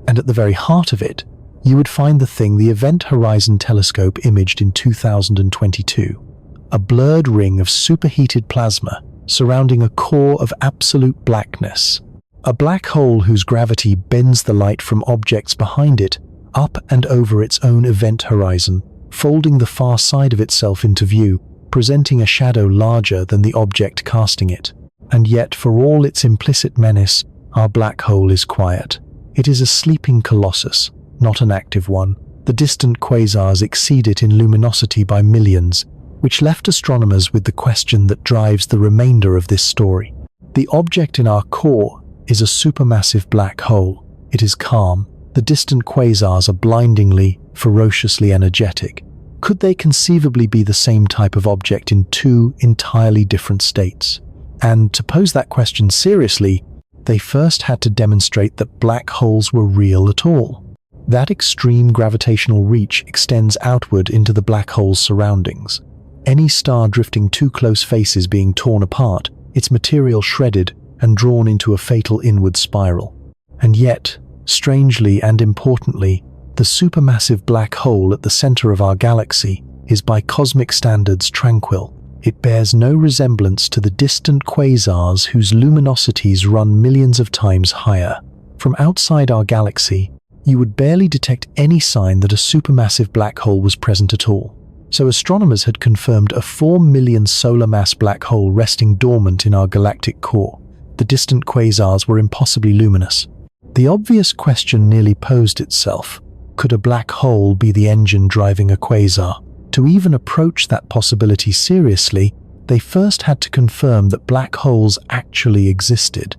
And at the very heart of it, you would find the thing the Event Horizon Telescope imaged in 2022. A blurred ring of superheated plasma surrounding a core of absolute blackness. A black hole whose gravity bends the light from objects behind it up and over its own event horizon, folding the far side of itself into view, presenting a shadow larger than the object casting it. And yet, for all its implicit menace, our black hole is quiet. It is a sleeping colossus, not an active one. The distant quasars exceed it in luminosity by millions, which left astronomers with the question that drives the remainder of this story. The object in our core is a supermassive black hole. It is calm. The distant quasars are blindingly, ferociously energetic. Could they conceivably be the same type of object in two entirely different states? And to pose that question seriously, they first had to demonstrate that black holes were real at all. That extreme gravitational reach extends outward into the black hole's surroundings. Any star drifting too close faces being torn apart, its material shredded and drawn into a fatal inward spiral. And yet, strangely and importantly, the supermassive black hole at the center of our galaxy is by cosmic standards tranquil. It bears no resemblance to the distant quasars whose luminosities run millions of times higher. From outside our galaxy, you would barely detect any sign that a supermassive black hole was present at all. So astronomers had confirmed a 4 million solar mass black hole resting dormant in our galactic core. The distant quasars were impossibly luminous. The obvious question nearly posed itself. Could a black hole be the engine driving a quasar? To even approach that possibility seriously, they first had to confirm that black holes actually existed.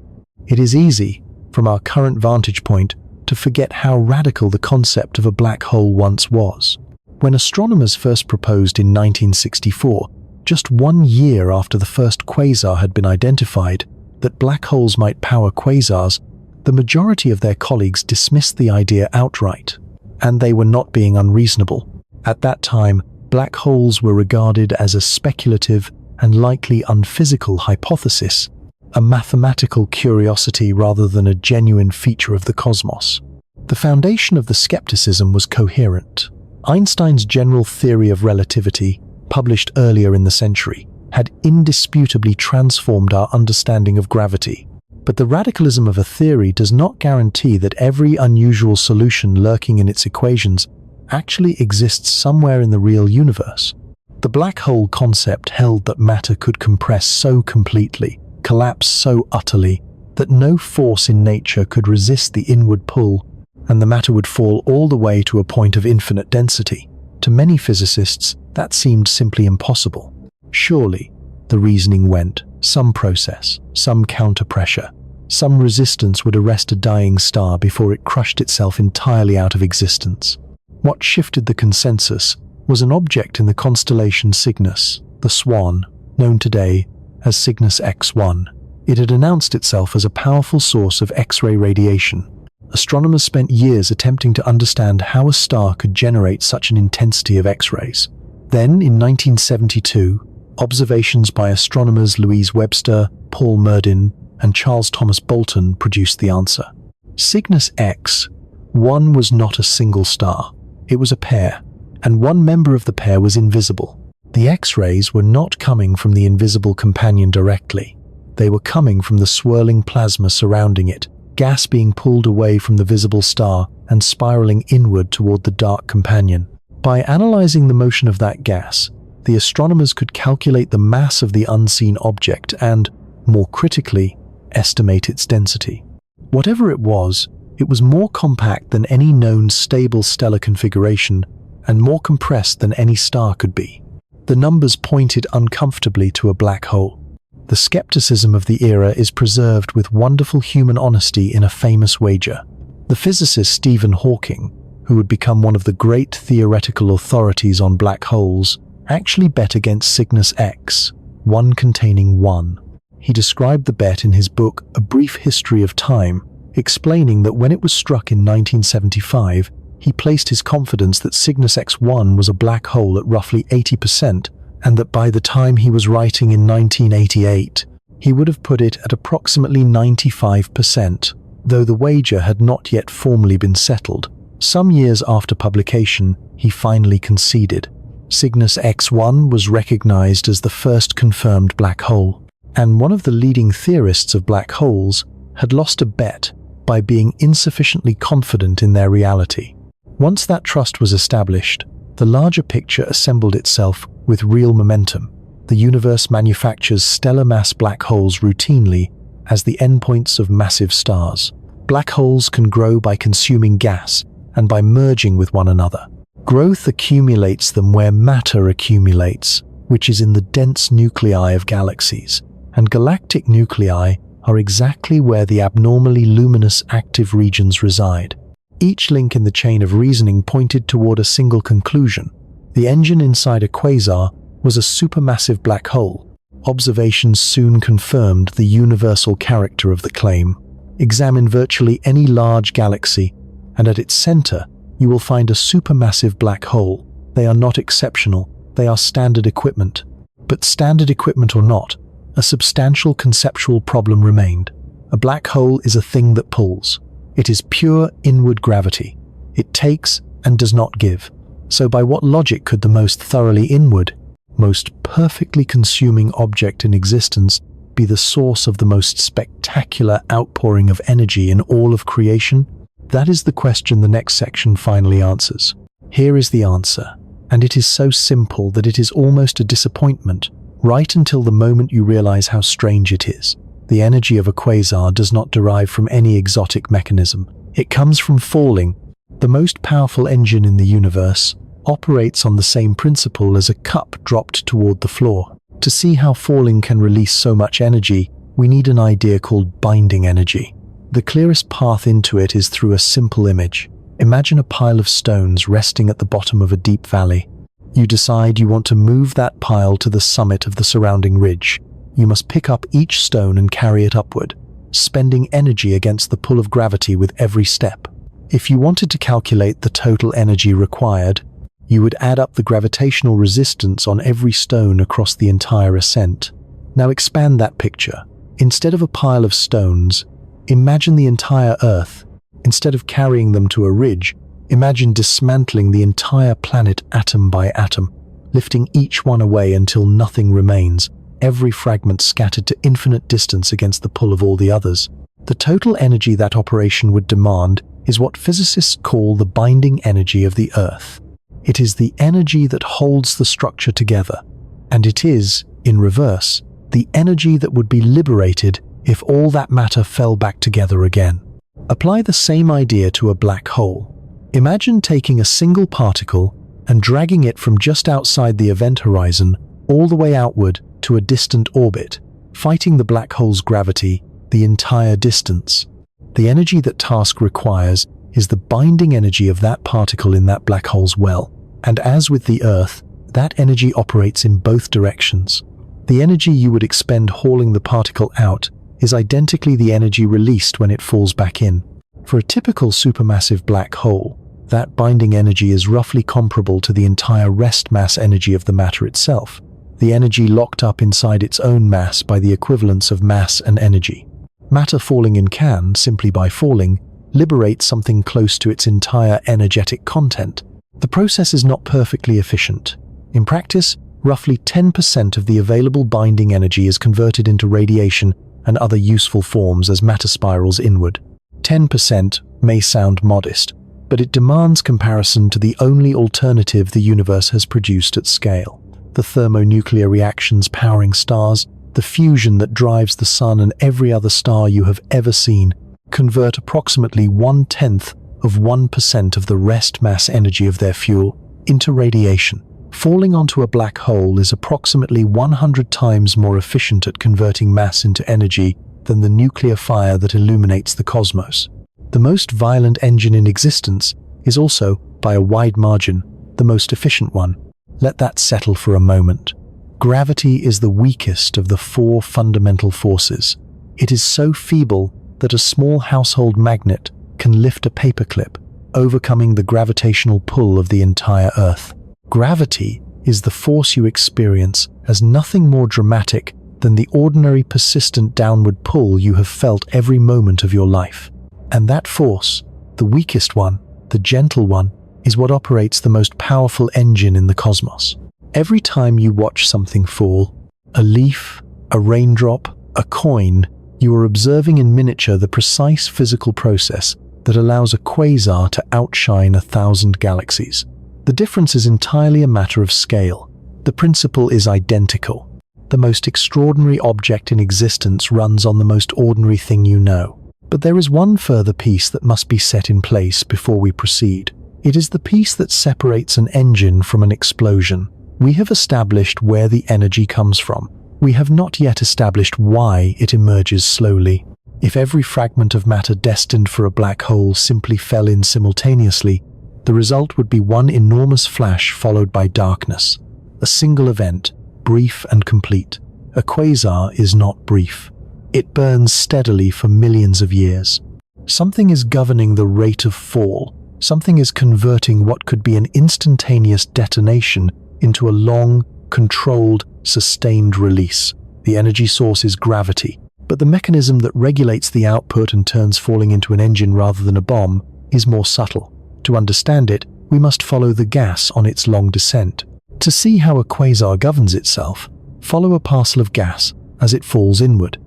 It is easy, from our current vantage point, to forget how radical the concept of a black hole once was. When astronomers first proposed in 1964, just 1 year after the first quasar had been identified, that black holes might power quasars, the majority of their colleagues dismissed the idea outright. And they were not being unreasonable. At that time, black holes were regarded as a speculative and likely unphysical hypothesis, a mathematical curiosity rather than a genuine feature of the cosmos. The foundation of the skepticism was coherent. Einstein's general theory of relativity, published earlier in the century, had indisputably transformed our understanding of gravity. But the radicalism of a theory does not guarantee that every unusual solution lurking in its equations actually exists somewhere in the real universe. The black hole concept held that matter could compress so completely, collapse so utterly, that no force in nature could resist the inward pull, and the matter would fall all the way to a point of infinite density. To many physicists, that seemed simply impossible. Surely, the reasoning went, some process, some counter-pressure, some resistance would arrest a dying star before it crushed itself entirely out of existence. What shifted the consensus was an object in the constellation Cygnus, the Swan, known today as Cygnus X1. It had announced itself as a powerful source of X-ray radiation. Astronomers spent years attempting to understand how a star could generate such an intensity of X-rays. Then, in 1972, observations by astronomers Louise Webster, Paul Murdin, and Charles Thomas Bolton produced the answer. Cygnus X1 was not a single star. It was a pair, and one member of the pair was invisible. The X-rays were not coming from the invisible companion directly. They were coming from the swirling plasma surrounding it, gas being pulled away from the visible star and spiraling inward toward the dark companion. By analyzing the motion of that gas, the astronomers could calculate the mass of the unseen object and, more critically, estimate its density. Whatever it was more compact than any known stable stellar configuration and more compressed than any star could be. The numbers pointed uncomfortably to a black hole. The skepticism of the era is preserved with wonderful human honesty in a famous wager. The physicist Stephen Hawking, who would become one of the great theoretical authorities on black holes, actually bet against Cygnus X, one containing one. He described the bet in his book A Brief History of Time, explaining that when it was struck in 1975, he placed his confidence that Cygnus X1 was a black hole at roughly 80%, and that by the time he was writing in 1988, he would have put it at approximately 95%, though the wager had not yet formally been settled. Some years after publication, he finally conceded. Cygnus X1 was recognized as the first confirmed black hole, and one of the leading theorists of black holes had lost a bet by being insufficiently confident in their reality. Once that trust was established, the larger picture assembled itself with real momentum. The universe manufactures stellar mass black holes routinely as the endpoints of massive stars. Black holes can grow by consuming gas and by merging with one another. Growth accumulates them where matter accumulates, which is in the dense nuclei of galaxies, and galactic nuclei are exactly where the abnormally luminous active regions reside. Each link in the chain of reasoning pointed toward a single conclusion. The engine inside a quasar was a supermassive black hole. Observations soon confirmed the universal character of the claim. Examine virtually any large galaxy, and at its center, you will find a supermassive black hole. They are not exceptional, they are standard equipment. But standard equipment or not, a substantial conceptual problem remained. A black hole is a thing that pulls. It is pure inward gravity. It takes and does not give. So by what logic could the most thoroughly inward, most perfectly consuming object in existence be the source of the most spectacular outpouring of energy in all of creation? That is the question the next section finally answers. Here is the answer, and it is so simple that it is almost a disappointment, right until the moment you realize how strange it is. The energy of a quasar does not derive from any exotic mechanism. It comes from falling. The most powerful engine in the universe operates on the same principle as a cup dropped toward the floor. To see how falling can release so much energy, we need an idea called binding energy. The clearest path into it is through a simple image. Imagine a pile of stones resting at the bottom of a deep valley. You decide you want to move that pile to the summit of the surrounding ridge. You must pick up each stone and carry it upward, spending energy against the pull of gravity with every step. If you wanted to calculate the total energy required, you would add up the gravitational resistance on every stone across the entire ascent. Now expand that picture. Instead of a pile of stones, imagine the entire Earth. Instead of carrying them to a ridge, imagine dismantling the entire planet atom by atom, lifting each one away until nothing remains, every fragment scattered to infinite distance against the pull of all the others. The total energy that operation would demand is what physicists call the binding energy of the Earth. It is the energy that holds the structure together, and it is, in reverse, the energy that would be liberated if all that matter fell back together again. Apply the same idea to a black hole. Imagine taking a single particle and dragging it from just outside the event horizon all the way outward to a distant orbit, fighting the black hole's gravity the entire distance. The energy that task requires is the binding energy of that particle in that black hole's well, and as with the Earth, that energy operates in both directions. The energy you would expend hauling the particle out is identically the energy released when it falls back in. For a typical supermassive black hole, that binding energy is roughly comparable to the entire rest mass energy of the matter itself, the energy locked up inside its own mass by the equivalence of mass and energy. Matter falling in can, simply by falling, liberate something close to its entire energetic content. The process is not perfectly efficient. In practice, roughly 10% of the available binding energy is converted into radiation and other useful forms as matter spirals inward. 10% may sound modest, but it demands comparison to the only alternative the universe has produced at scale. The thermonuclear reactions powering stars, the fusion that drives the sun and every other star you have ever seen, convert approximately 1/10 of 1% of the rest mass energy of their fuel. into radiation. Falling onto a black hole is approximately 100 times more efficient at converting mass into energy than the nuclear fire that illuminates the cosmos. The most violent engine in existence is also, by a wide margin, the most efficient one. Let that settle for a moment. Gravity is the weakest of the four fundamental forces. It is so feeble that a small household magnet can lift a paperclip, overcoming the gravitational pull of the entire Earth. Gravity is the force you experience as nothing more dramatic than the ordinary persistent downward pull you have felt every moment of your life. And that force, the weakest one, the gentle one, is what operates the most powerful engine in the cosmos. Every time you watch something fall, a leaf, a raindrop, a coin, you are observing in miniature the precise physical process that allows a quasar to outshine 1,000 galaxies. The difference is entirely a matter of scale. The principle is identical. The most extraordinary object in existence runs on the most ordinary thing you know. But there is one further piece that must be set in place before we proceed. It is the piece that separates an engine from an explosion. We have established where the energy comes from. We have not yet established why it emerges slowly. If every fragment of matter destined for a black hole simply fell in simultaneously, the result would be one enormous flash followed by darkness. A single event, brief and complete. A quasar is not brief. It burns steadily for millions of years. Something is governing the rate of fall. Something is converting what could be an instantaneous detonation into a long, controlled, sustained release. The energy source is gravity, but the mechanism that regulates the output and turns falling into an engine rather than a bomb is more subtle. To understand it, we must follow the gas on its long descent. To see how a quasar governs itself, follow a parcel of gas as it falls inward.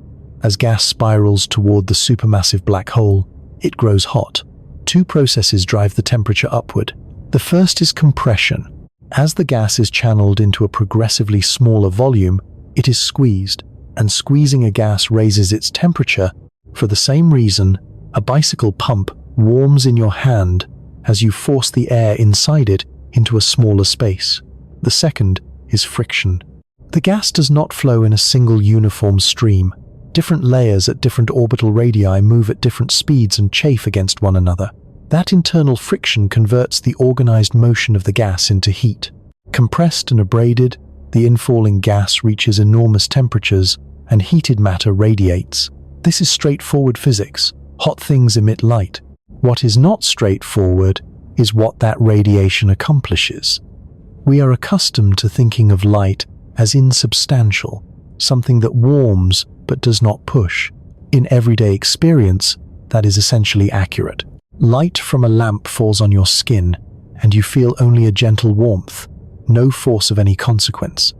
As gas spirals toward the supermassive black hole, it grows hot. Two processes drive the temperature upward. The first is compression. As the gas is channeled into a progressively smaller volume, it is squeezed, and squeezing a gas raises its temperature. For the same reason, a bicycle pump warms in your hand as you force the air inside it into a smaller space. The second is friction. The gas does not flow in a single uniform stream. Different layers at different orbital radii move at different speeds and chafe against one another. That internal friction converts the organized motion of the gas into heat. Compressed and abraded, the infalling gas reaches enormous temperatures and heated matter radiates. This is straightforward physics. Hot things emit light. What is not straightforward is what that radiation accomplishes. We are accustomed to thinking of light as insubstantial, something that warms but does not push. In everyday experience, that is essentially accurate. Light from a lamp falls on your skin, and you feel only a gentle warmth, no force of any consequence.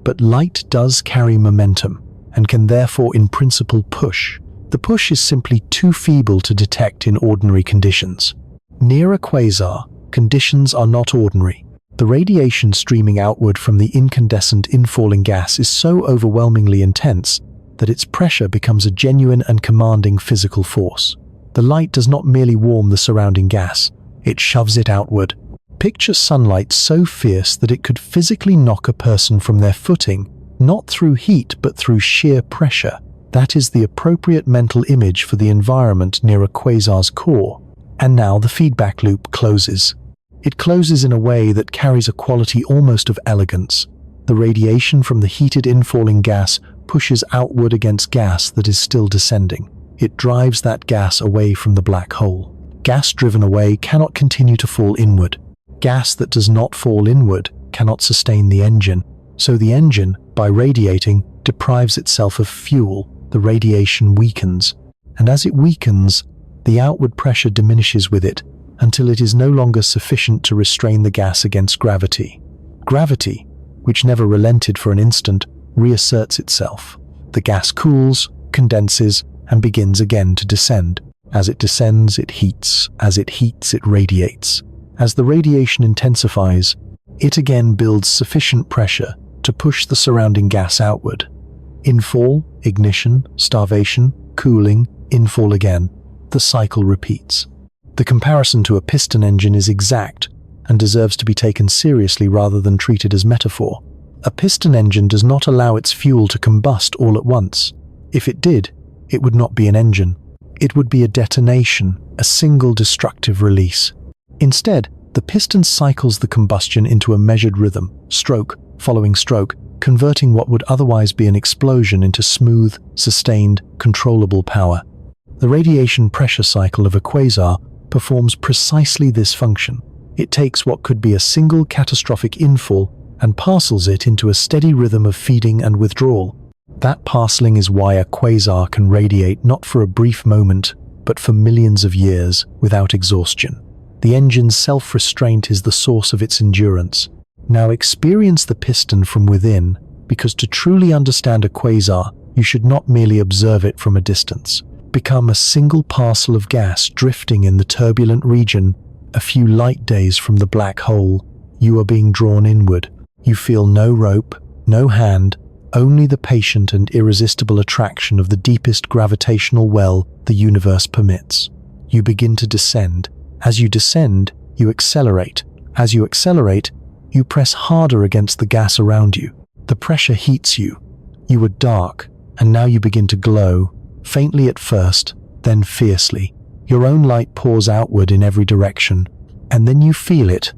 But light does carry momentum, and can therefore in principle push. The push is simply too feeble to detect in ordinary conditions. Near a quasar, conditions are not ordinary. The radiation streaming outward from the incandescent infalling gas is so overwhelmingly intense that its pressure becomes a genuine and commanding physical force. The light does not merely warm the surrounding gas, it shoves it outward. Picture sunlight so fierce that it could physically knock a person from their footing, not through heat but through sheer pressure. That is the appropriate mental image for the environment near a quasar's core. And now the feedback loop closes. It closes in a way that carries a quality almost of elegance. The radiation from the heated infalling gas pushes outward against gas that is still descending. It drives that gas away from the black hole. Gas driven away cannot continue to fall inward. Gas that does not fall inward cannot sustain the engine. So the engine, by radiating, deprives itself of fuel. The radiation weakens. And as it weakens, the outward pressure diminishes with it until it is no longer sufficient to restrain the gas against gravity. Gravity, which never relented for an instant, reasserts itself. The gas cools, condenses, and begins again to descend. As it descends, it heats. As it heats, it radiates. As the radiation intensifies, it again builds sufficient pressure to push the surrounding gas outward. Infall, ignition, starvation, cooling, infall again. The cycle repeats. The comparison to a piston engine is exact, and deserves to be taken seriously rather than treated as metaphor. A piston engine does not allow its fuel to combust all at once. If it did, it would not be an engine. It would be a detonation, a single destructive release. Instead, the piston cycles the combustion into a measured rhythm, stroke following stroke, converting what would otherwise be an explosion into smooth, sustained, controllable power. The radiation pressure cycle of a quasar performs precisely this function. It takes what could be a single catastrophic infall and parcels it into a steady rhythm of feeding and withdrawal. That parceling is why a quasar can radiate not for a brief moment, but for millions of years without exhaustion. The engine's self-restraint is the source of its endurance. Now experience the piston from within, because to truly understand a quasar, you should not merely observe it from a distance. Become a single parcel of gas drifting in the turbulent region, a few light days from the black hole. You are being drawn inward. You feel no rope, no hand, only the patient and irresistible attraction of the deepest gravitational well the universe permits. You begin to descend. As you descend, you accelerate. As you accelerate, you press harder against the gas around you. The pressure heats you. You were dark, and now you begin to glow, faintly at first, then fiercely. Your own light pours outward in every direction, and then you feel it,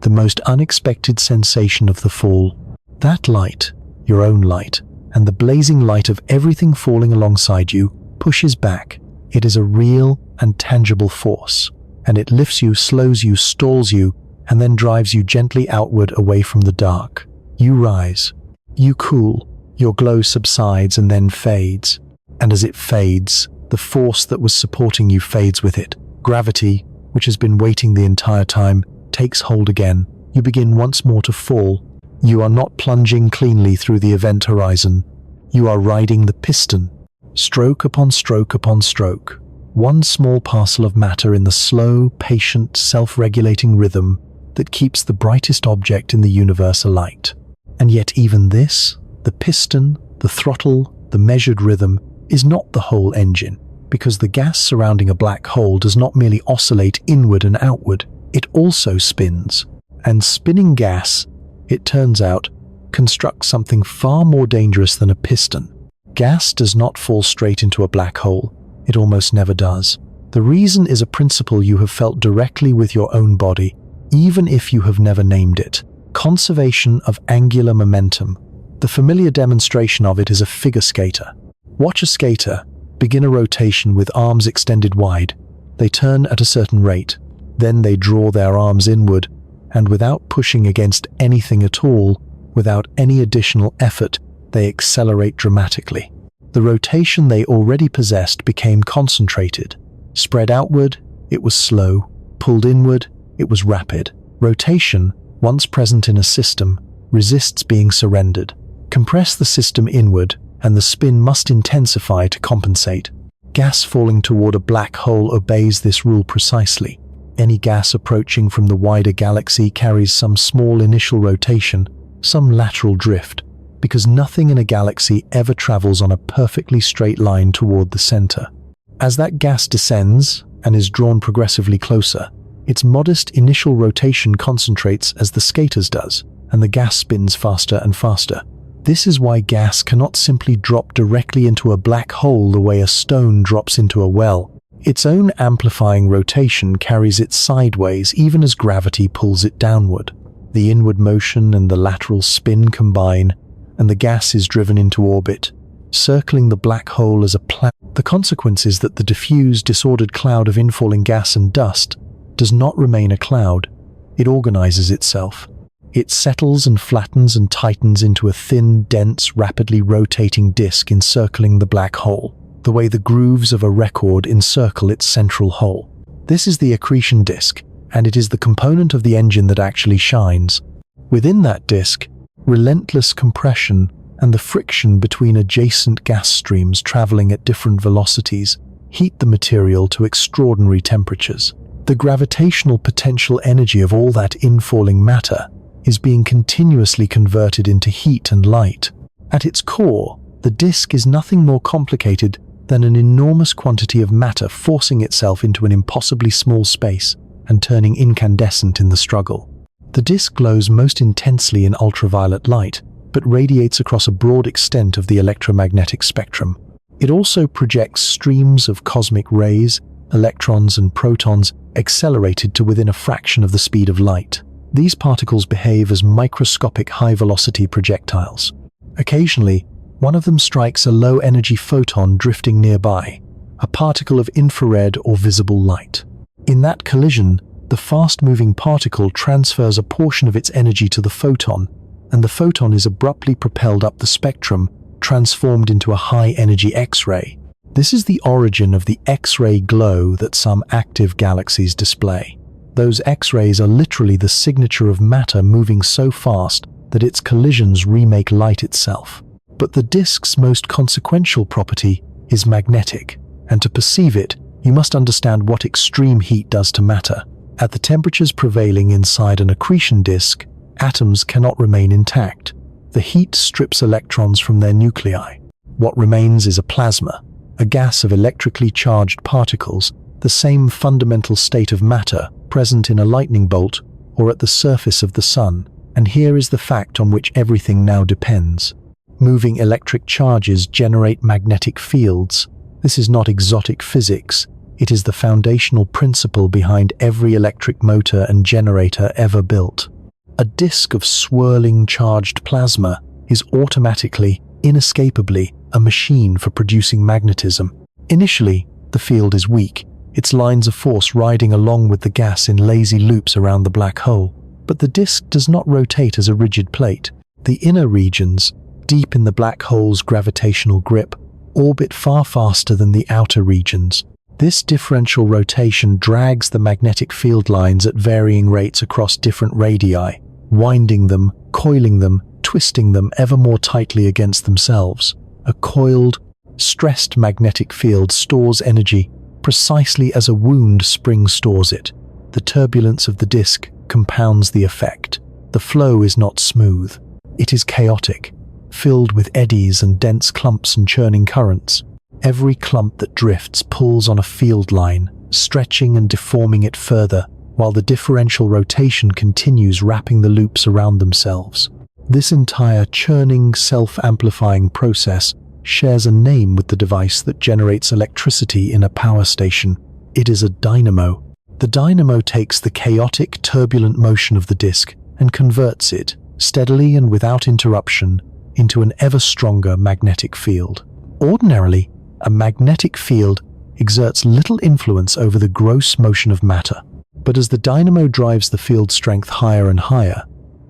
the most unexpected sensation of the fall. That light, your own light, and the blazing light of everything falling alongside you, pushes back. It is a real and tangible force, and it lifts you, slows you, stalls you, and then drives you gently outward away from the dark. You rise. You cool. Your glow subsides and then fades. And as it fades, the force that was supporting you fades with it. Gravity, which has been waiting the entire time, takes hold again. You begin once more to fall. You are not plunging cleanly through the event horizon. You are riding the piston, stroke upon stroke upon stroke. One small parcel of matter in the slow, patient, self-regulating rhythm that keeps the brightest object in the universe alight. And yet even this, the piston, the throttle, the measured rhythm, is not the whole engine, because the gas surrounding a black hole does not merely oscillate inward and outward, it also spins. And spinning gas, it turns out, constructs something far more dangerous than a piston. Gas does not fall straight into a black hole. It almost never does. The reason is a principle you have felt directly with your own body, even if you have never named it. Conservation of angular momentum. The familiar demonstration of it is a figure skater. Watch a skater begin a rotation with arms extended wide. They turn at a certain rate. Then they draw their arms inward, and without pushing against anything at all, without any additional effort, they accelerate dramatically. The rotation they already possessed became concentrated. Spread outward, it was slow. Pulled inward, it was rapid. Rotation, once present in a system, resists being surrendered. Compress the system inward, and the spin must intensify to compensate. Gas falling toward a black hole obeys this rule precisely. Any gas approaching from the wider galaxy carries some small initial rotation, some lateral drift, because nothing in a galaxy ever travels on a perfectly straight line toward the center. As that gas descends and is drawn progressively closer, its modest initial rotation concentrates as the skater's does, and the gas spins faster and faster. This is why gas cannot simply drop directly into a black hole the way a stone drops into a well. Its own amplifying rotation carries it sideways even as gravity pulls it downward. The inward motion and the lateral spin combine, and the gas is driven into orbit, circling the black hole as a planet. The consequence is that the diffuse, disordered cloud of infalling gas and dust does not remain a cloud. It organizes itself. It settles and flattens and tightens into a thin, dense, rapidly rotating disk encircling the black hole, the way the grooves of a record encircle its central hole. This is the accretion disk, and it is the component of the engine that actually shines. Within that disk, relentless compression and the friction between adjacent gas streams traveling at different velocities heat the material to extraordinary temperatures. The gravitational potential energy of all that infalling matter is being continuously converted into heat and light. At its core, the disk is nothing more complicated than an enormous quantity of matter forcing itself into an impossibly small space and turning incandescent in the struggle. The disk glows most intensely in ultraviolet light, but radiates across a broad extent of the electromagnetic spectrum. It also projects streams of cosmic rays, electrons and protons accelerated to within a fraction of the speed of light. These particles behave as microscopic high-velocity projectiles. Occasionally, one of them strikes a low-energy photon drifting nearby, a particle of infrared or visible light. In that collision, the fast-moving particle transfers a portion of its energy to the photon, and the photon is abruptly propelled up the spectrum, transformed into a high-energy X-ray. This is the origin of the X-ray glow that some active galaxies display. Those X-rays are literally the signature of matter moving so fast that its collisions remake light itself. But the disk's most consequential property is magnetic, and to perceive it, you must understand what extreme heat does to matter. At the temperatures prevailing inside an accretion disk, atoms cannot remain intact. The heat strips electrons from their nuclei. What remains is a plasma, a gas of electrically charged particles, the same fundamental state of matter present in a lightning bolt or at the surface of the sun. And here is the fact on which everything now depends. Moving electric charges generate magnetic fields. This is not exotic physics. It is the foundational principle behind every electric motor and generator ever built. A disk of swirling charged plasma is automatically, inescapably, a machine for producing magnetism. Initially, the field is weak, its lines of force riding along with the gas in lazy loops around the black hole. But the disk does not rotate as a rigid plate. The inner regions, deep in the black hole's gravitational grip, orbit far faster than the outer regions. This differential rotation drags the magnetic field lines at varying rates across different radii, winding them, coiling them, twisting them ever more tightly against themselves. A coiled, stressed magnetic field stores energy precisely as a wound spring stores it. The turbulence of the disk compounds the effect. The flow is not smooth. It is chaotic, filled with eddies and dense clumps and churning currents. Every clump that drifts pulls on a field line, stretching and deforming it further, while the differential rotation continues wrapping the loops around themselves. This entire churning, self-amplifying process shares a name with the device that generates electricity in a power station. It is a dynamo. The dynamo takes the chaotic, turbulent motion of the disk and converts it, steadily and without interruption, into an ever stronger magnetic field. Ordinarily, a magnetic field exerts little influence over the gross motion of matter, but as the dynamo drives the field strength higher and higher,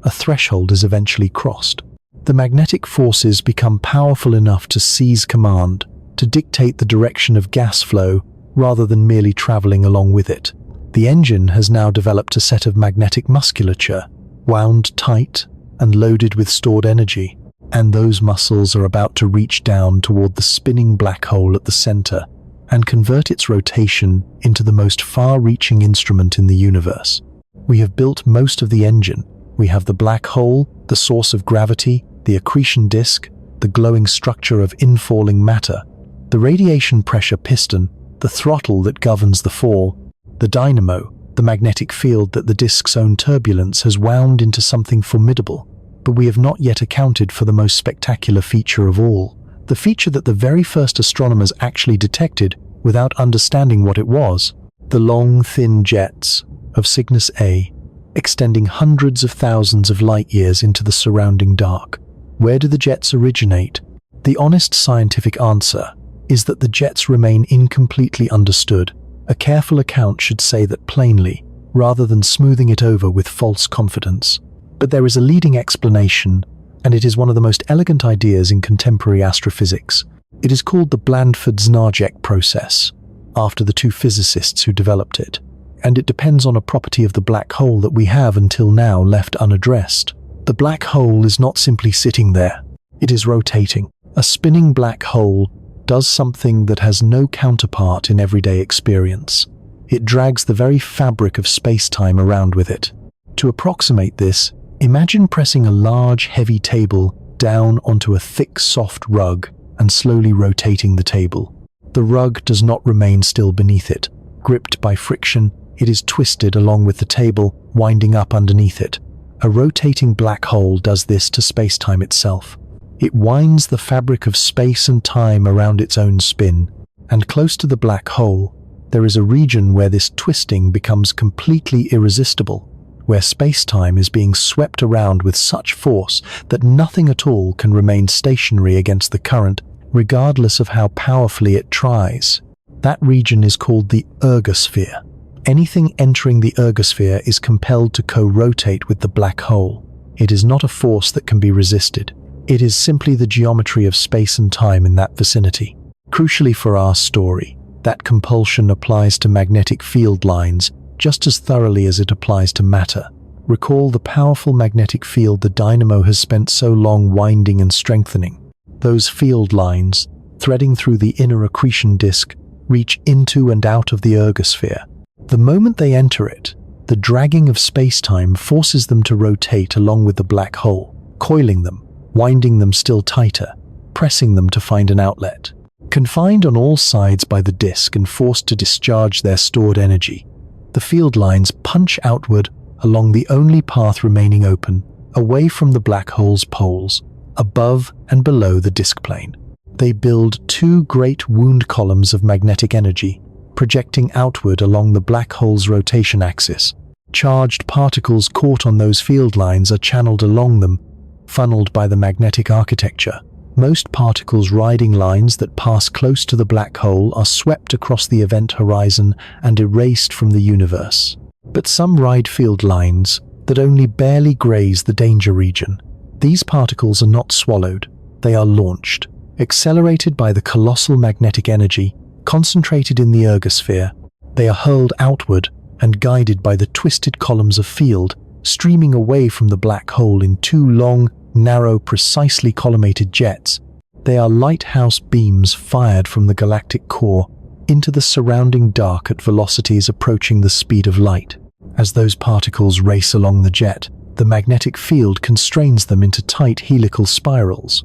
a threshold is eventually crossed. The magnetic forces become powerful enough to seize command, to dictate the direction of gas flow rather than merely traveling along with it. The engine has now developed a set of magnetic musculature, wound tight and loaded with stored energy, and those muscles are about to reach down toward the spinning black hole at the center and convert its rotation into the most far-reaching instrument in the universe. We have built most of the engine. We have the black hole, the source of gravity, the accretion disk, the glowing structure of infalling matter, the radiation pressure piston, the throttle that governs the fall, the dynamo, the magnetic field that the disk's own turbulence has wound into something formidable. But we have not yet accounted for the most spectacular feature of all, the feature that the very first astronomers actually detected without understanding what it was: the long, thin jets of Cygnus A, extending hundreds of thousands of light-years into the surrounding dark. Where do the jets originate? The honest scientific answer is that the jets remain incompletely understood. A careful account should say that plainly, rather than smoothing it over with false confidence. But there is a leading explanation, and it is one of the most elegant ideas in contemporary astrophysics. It is called the Blandford-Znajek process, after the two physicists who developed it, and it depends on a property of the black hole that we have until now left unaddressed. The black hole is not simply sitting there. It is rotating. A spinning black hole does something that has no counterpart in everyday experience. It drags the very fabric of space-time around with it. To approximate this, imagine pressing a large, heavy table down onto a thick, soft rug and slowly rotating the table. The rug does not remain still beneath it. Gripped by friction, it is twisted along with the table, winding up underneath it. A rotating black hole does this to space-time itself. It winds the fabric of space and time around its own spin, and close to the black hole, there is a region where this twisting becomes completely irresistible, where space-time is being swept around with such force that nothing at all can remain stationary against the current, regardless of how powerfully it tries. That region is called the ergosphere. Anything entering the ergosphere is compelled to co-rotate with the black hole. It is not a force that can be resisted. It is simply the geometry of space and time in that vicinity. Crucially for our story, that compulsion applies to magnetic field lines just as thoroughly as it applies to matter. Recall the powerful magnetic field the dynamo has spent so long winding and strengthening. Those field lines, threading through the inner accretion disk, reach into and out of the ergosphere. The moment they enter it, the dragging of space-time forces them to rotate along with the black hole, coiling them, winding them still tighter, pressing them to find an outlet. Confined on all sides by the disk and forced to discharge their stored energy, the field lines punch outward along the only path remaining open, away from the black hole's poles, above and below the disk plane. They build two great wound columns of magnetic energy, projecting outward along the black hole's rotation axis. Charged particles caught on those field lines are channeled along them, funneled by the magnetic architecture. Most particles riding lines that pass close to the black hole are swept across the event horizon and erased from the universe. But some ride field lines that only barely graze the danger region. These particles are not swallowed, they are launched, accelerated by the colossal magnetic energy concentrated in the ergosphere. They are hurled outward and guided by the twisted columns of field, streaming away from the black hole in two long, narrow, precisely collimated jets. They are lighthouse beams fired from the galactic core into the surrounding dark at velocities approaching the speed of light. As those particles race along the jet, the magnetic field constrains them into tight helical spirals.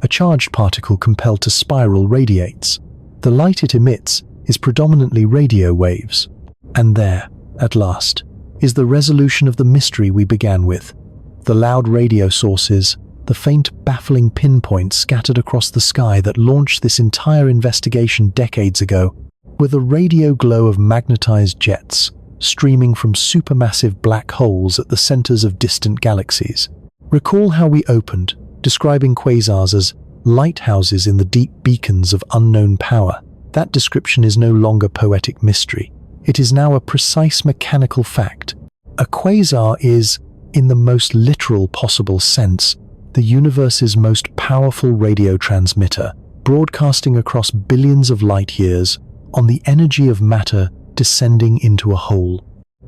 A charged particle compelled to spiral radiates. The light it emits is predominantly radio waves. And there, at last, is the resolution of the mystery we began with. The loud radio sources, the faint baffling pinpoints scattered across the sky that launched this entire investigation decades ago, were the radio glow of magnetized jets streaming from supermassive black holes at the centers of distant galaxies. Recall how we opened, describing quasars as lighthouses in the deep beacons of unknown power. That description is no longer poetic mystery. It is now a precise mechanical fact. A quasar is, in the most literal possible sense, the universe's most powerful radio transmitter, broadcasting across billions of light years on the energy of matter descending into a hole.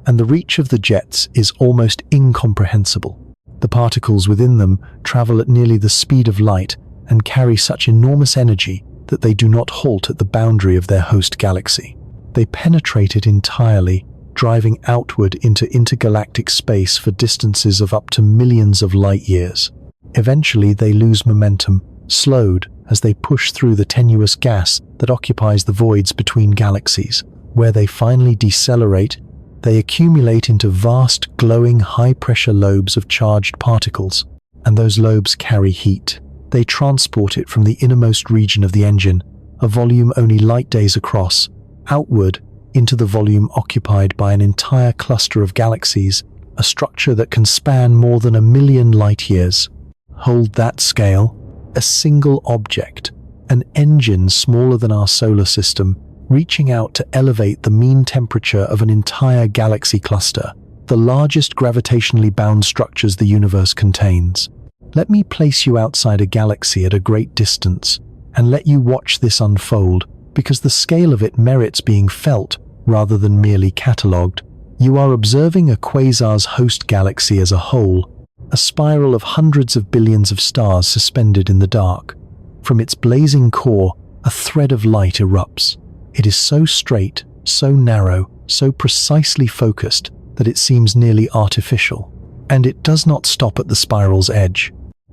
And the reach of the jets is almost incomprehensible. The particles within them travel at nearly the speed of light and carry such enormous energy that they do not halt at the boundary of their host galaxy. They penetrate it entirely, driving outward into intergalactic space for distances of up to millions of light years. Eventually, they lose momentum, slowed as they push through the tenuous gas that occupies the voids between galaxies. Where they finally decelerate, they accumulate into vast, glowing, high-pressure lobes of charged particles, and those lobes carry heat. They transport it from the innermost region of the engine, a volume only light days across, outward into the volume occupied by an entire cluster of galaxies, a structure that can span more than 1,000,000 light years. Hold that scale, a single object, an engine smaller than our solar system, reaching out to elevate the mean temperature of an entire galaxy cluster, the largest gravitationally bound structures the universe contains. Let me place you outside a galaxy at a great distance and let you watch this unfold, because the scale of it merits being felt rather than merely catalogued. You are observing a quasar's host galaxy as a whole, a spiral of hundreds of billions of stars suspended in the dark. From its blazing core, a thread of light erupts. It is so straight, so narrow, so precisely focused that it seems nearly artificial. And it does not stop at the spiral's edge.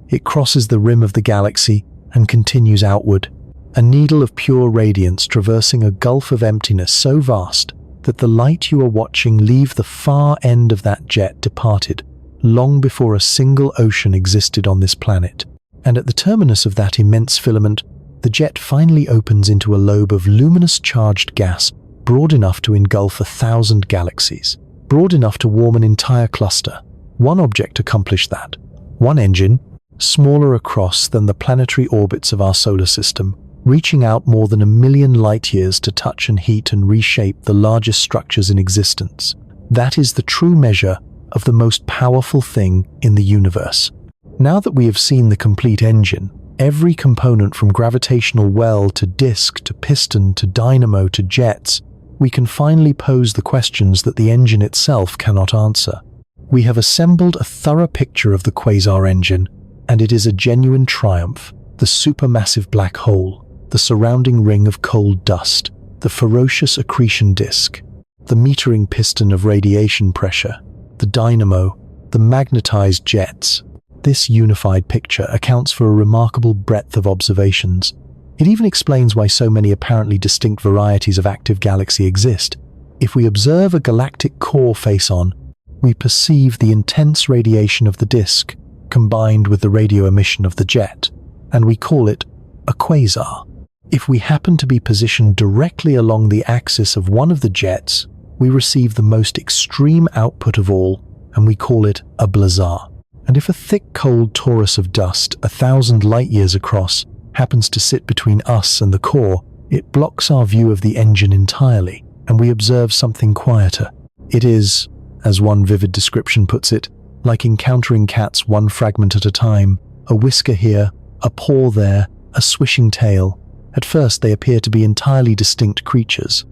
It crosses the rim of the galaxy and continues outward, a needle of pure radiance traversing a gulf of emptiness so vast that the light you are watching leave the far end of that jet departed, long before a single ocean existed on this planet. And at the terminus of that immense filament, the jet finally opens into a lobe of luminous charged gas broad enough to engulf 1,000 galaxies, broad enough to warm an entire cluster. One object accomplished that. One engine, smaller across than the planetary orbits of our solar system, reaching out more than 1,000,000 light-years to touch and heat and reshape the largest structures in existence. That is the true measure of the most powerful thing in the universe. Now that we have seen the complete engine, every component from gravitational well to disk to piston to dynamo to jets, we can finally pose the questions that the engine itself cannot answer. We have assembled a thorough picture of the quasar engine, and it is a genuine triumph. The supermassive black hole, the surrounding ring of cold dust, the ferocious accretion disk, the metering piston of radiation pressure, the dynamo, the magnetized jets. This unified picture accounts for a remarkable breadth of observations. It even explains why so many apparently distinct varieties of active galaxy exist. If we observe a galactic core face-on, we perceive the intense radiation of the disk combined with the radio emission of the jet, and we call it a quasar. If we happen to be positioned directly along the axis of one of the jets, we receive the most extreme output of all, and we call it a blazar. And if a thick, cold torus of dust 1,000 light-years across happens to sit between us and the core, it blocks our view of the engine entirely, and we observe something quieter. It is, as one vivid description puts it, like encountering cats one fragment at a time, a whisker here, a paw there, a swishing tail. At first they appear to be entirely distinct creatures.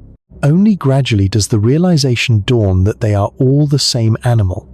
Only gradually does the realization dawn that they are all the same animal,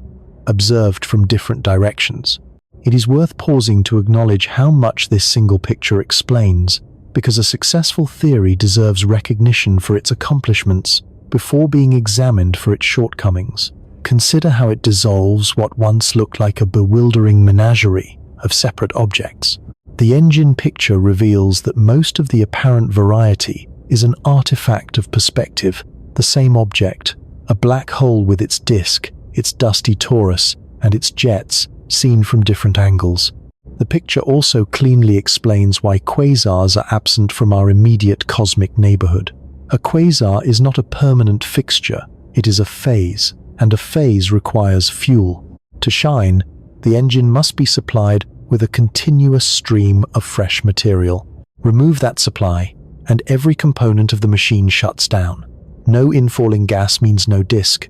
observed from different directions. It is worth pausing to acknowledge how much this single picture explains, because a successful theory deserves recognition for its accomplishments before being examined for its shortcomings. Consider how it dissolves what once looked like a bewildering menagerie of separate objects. The engine picture reveals that most of the apparent variety is an artifact of perspective, the same object, a black hole with its disk, its dusty torus, and its jets, seen from different angles. The picture also cleanly explains why quasars are absent from our immediate cosmic neighborhood. A quasar is not a permanent fixture, it is a phase, and a phase requires fuel. To shine, the engine must be supplied with a continuous stream of fresh material. Remove that supply, and every component of the machine shuts down. No infalling gas means no disk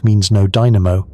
means no dynamo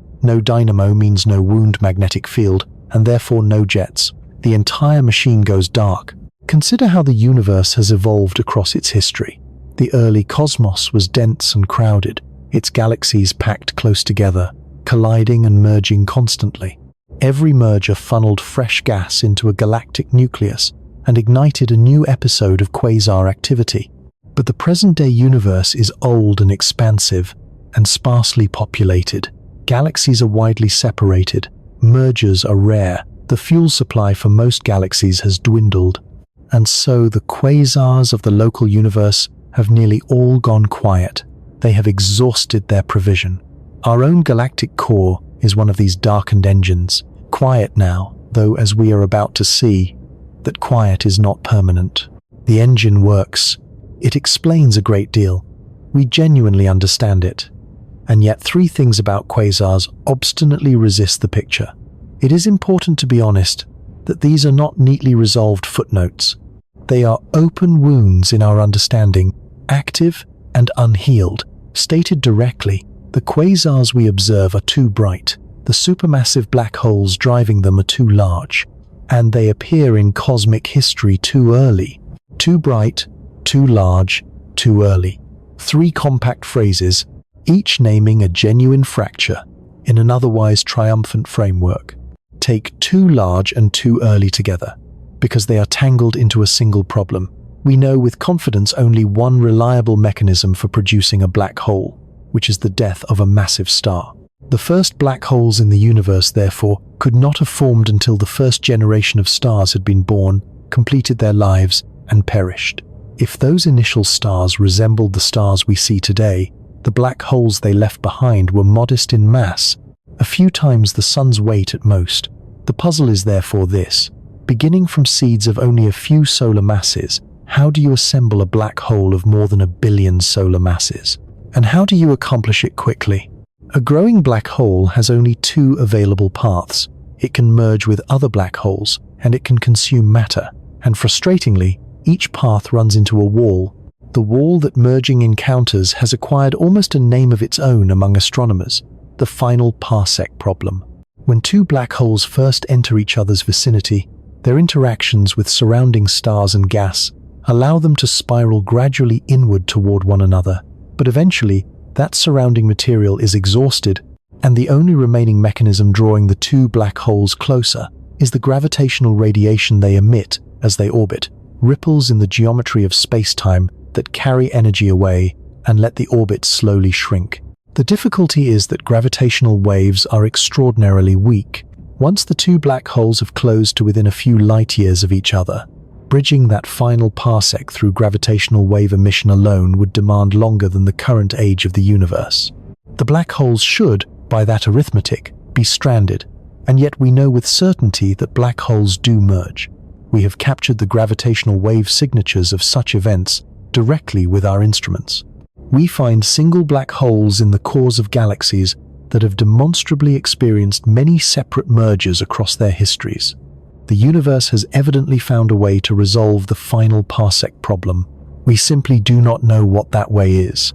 means no wound magnetic field, and therefore no jets. The entire machine goes dark. Consider how the universe has evolved across its history. The early cosmos was dense and crowded, its galaxies packed close together, colliding and merging constantly. Every merger funneled fresh gas into a galactic nucleus and ignited a new episode of quasar activity. But the present-day universe is old and expansive and sparsely populated. Galaxies are widely separated, mergers are rare, the fuel supply for most galaxies has dwindled, and so the quasars of the local universe have nearly all gone quiet. They have exhausted their provision. Our own galactic core is one of these darkened engines, quiet now, though as we are about to see, that quiet is not permanent. The engine works. It explains a great deal. We genuinely understand it. And yet 3 things about quasars obstinately resist the picture. It is important to be honest that these are not neatly resolved footnotes. They are open wounds in our understanding, active and unhealed. Stated directly, the quasars we observe are too bright. The supermassive black holes driving them are too large, and they appear in cosmic history too early. Too bright, too large, too early. 3 compact phrases, each naming a genuine fracture in an otherwise triumphant framework. Take too large and too early together, because they are tangled into a single problem. We know with confidence only one reliable mechanism for producing a black hole, which is the death of a massive star. The first black holes in the universe, therefore, could not have formed until the first generation of stars had been born, completed their lives, and perished. If those initial stars resembled the stars we see today, the black holes they left behind were modest in mass, a few times the sun's weight at most. The puzzle is therefore this: beginning from seeds of only a few solar masses, how do you assemble a black hole of more than 1 billion solar masses? And how do you accomplish it quickly? A growing black hole has only 2 available paths. It can merge with other black holes, and it can consume matter. And frustratingly, each path runs into a wall. The wall that merging encounters has acquired almost a name of its own among astronomers: the final parsec problem. When 2 black holes first enter each other's vicinity, their interactions with surrounding stars and gas allow them to spiral gradually inward toward one another. But eventually, that surrounding material is exhausted, and the only remaining mechanism drawing the 2 black holes closer is the gravitational radiation they emit as they orbit, ripples in the geometry of space-time that carry energy away and let the orbit slowly shrink. The difficulty is that gravitational waves are extraordinarily weak. Once the 2 black holes have closed to within a few light-years of each other, bridging that final parsec through gravitational wave emission alone would demand longer than the current age of the universe. The black holes should, by that arithmetic, be stranded, and yet we know with certainty that black holes do merge. We have captured the gravitational wave signatures of such events directly with our instruments. We find single black holes in the cores of galaxies that have demonstrably experienced many separate mergers across their histories. The universe has evidently found a way to resolve the final parsec problem. We simply do not know what that way is.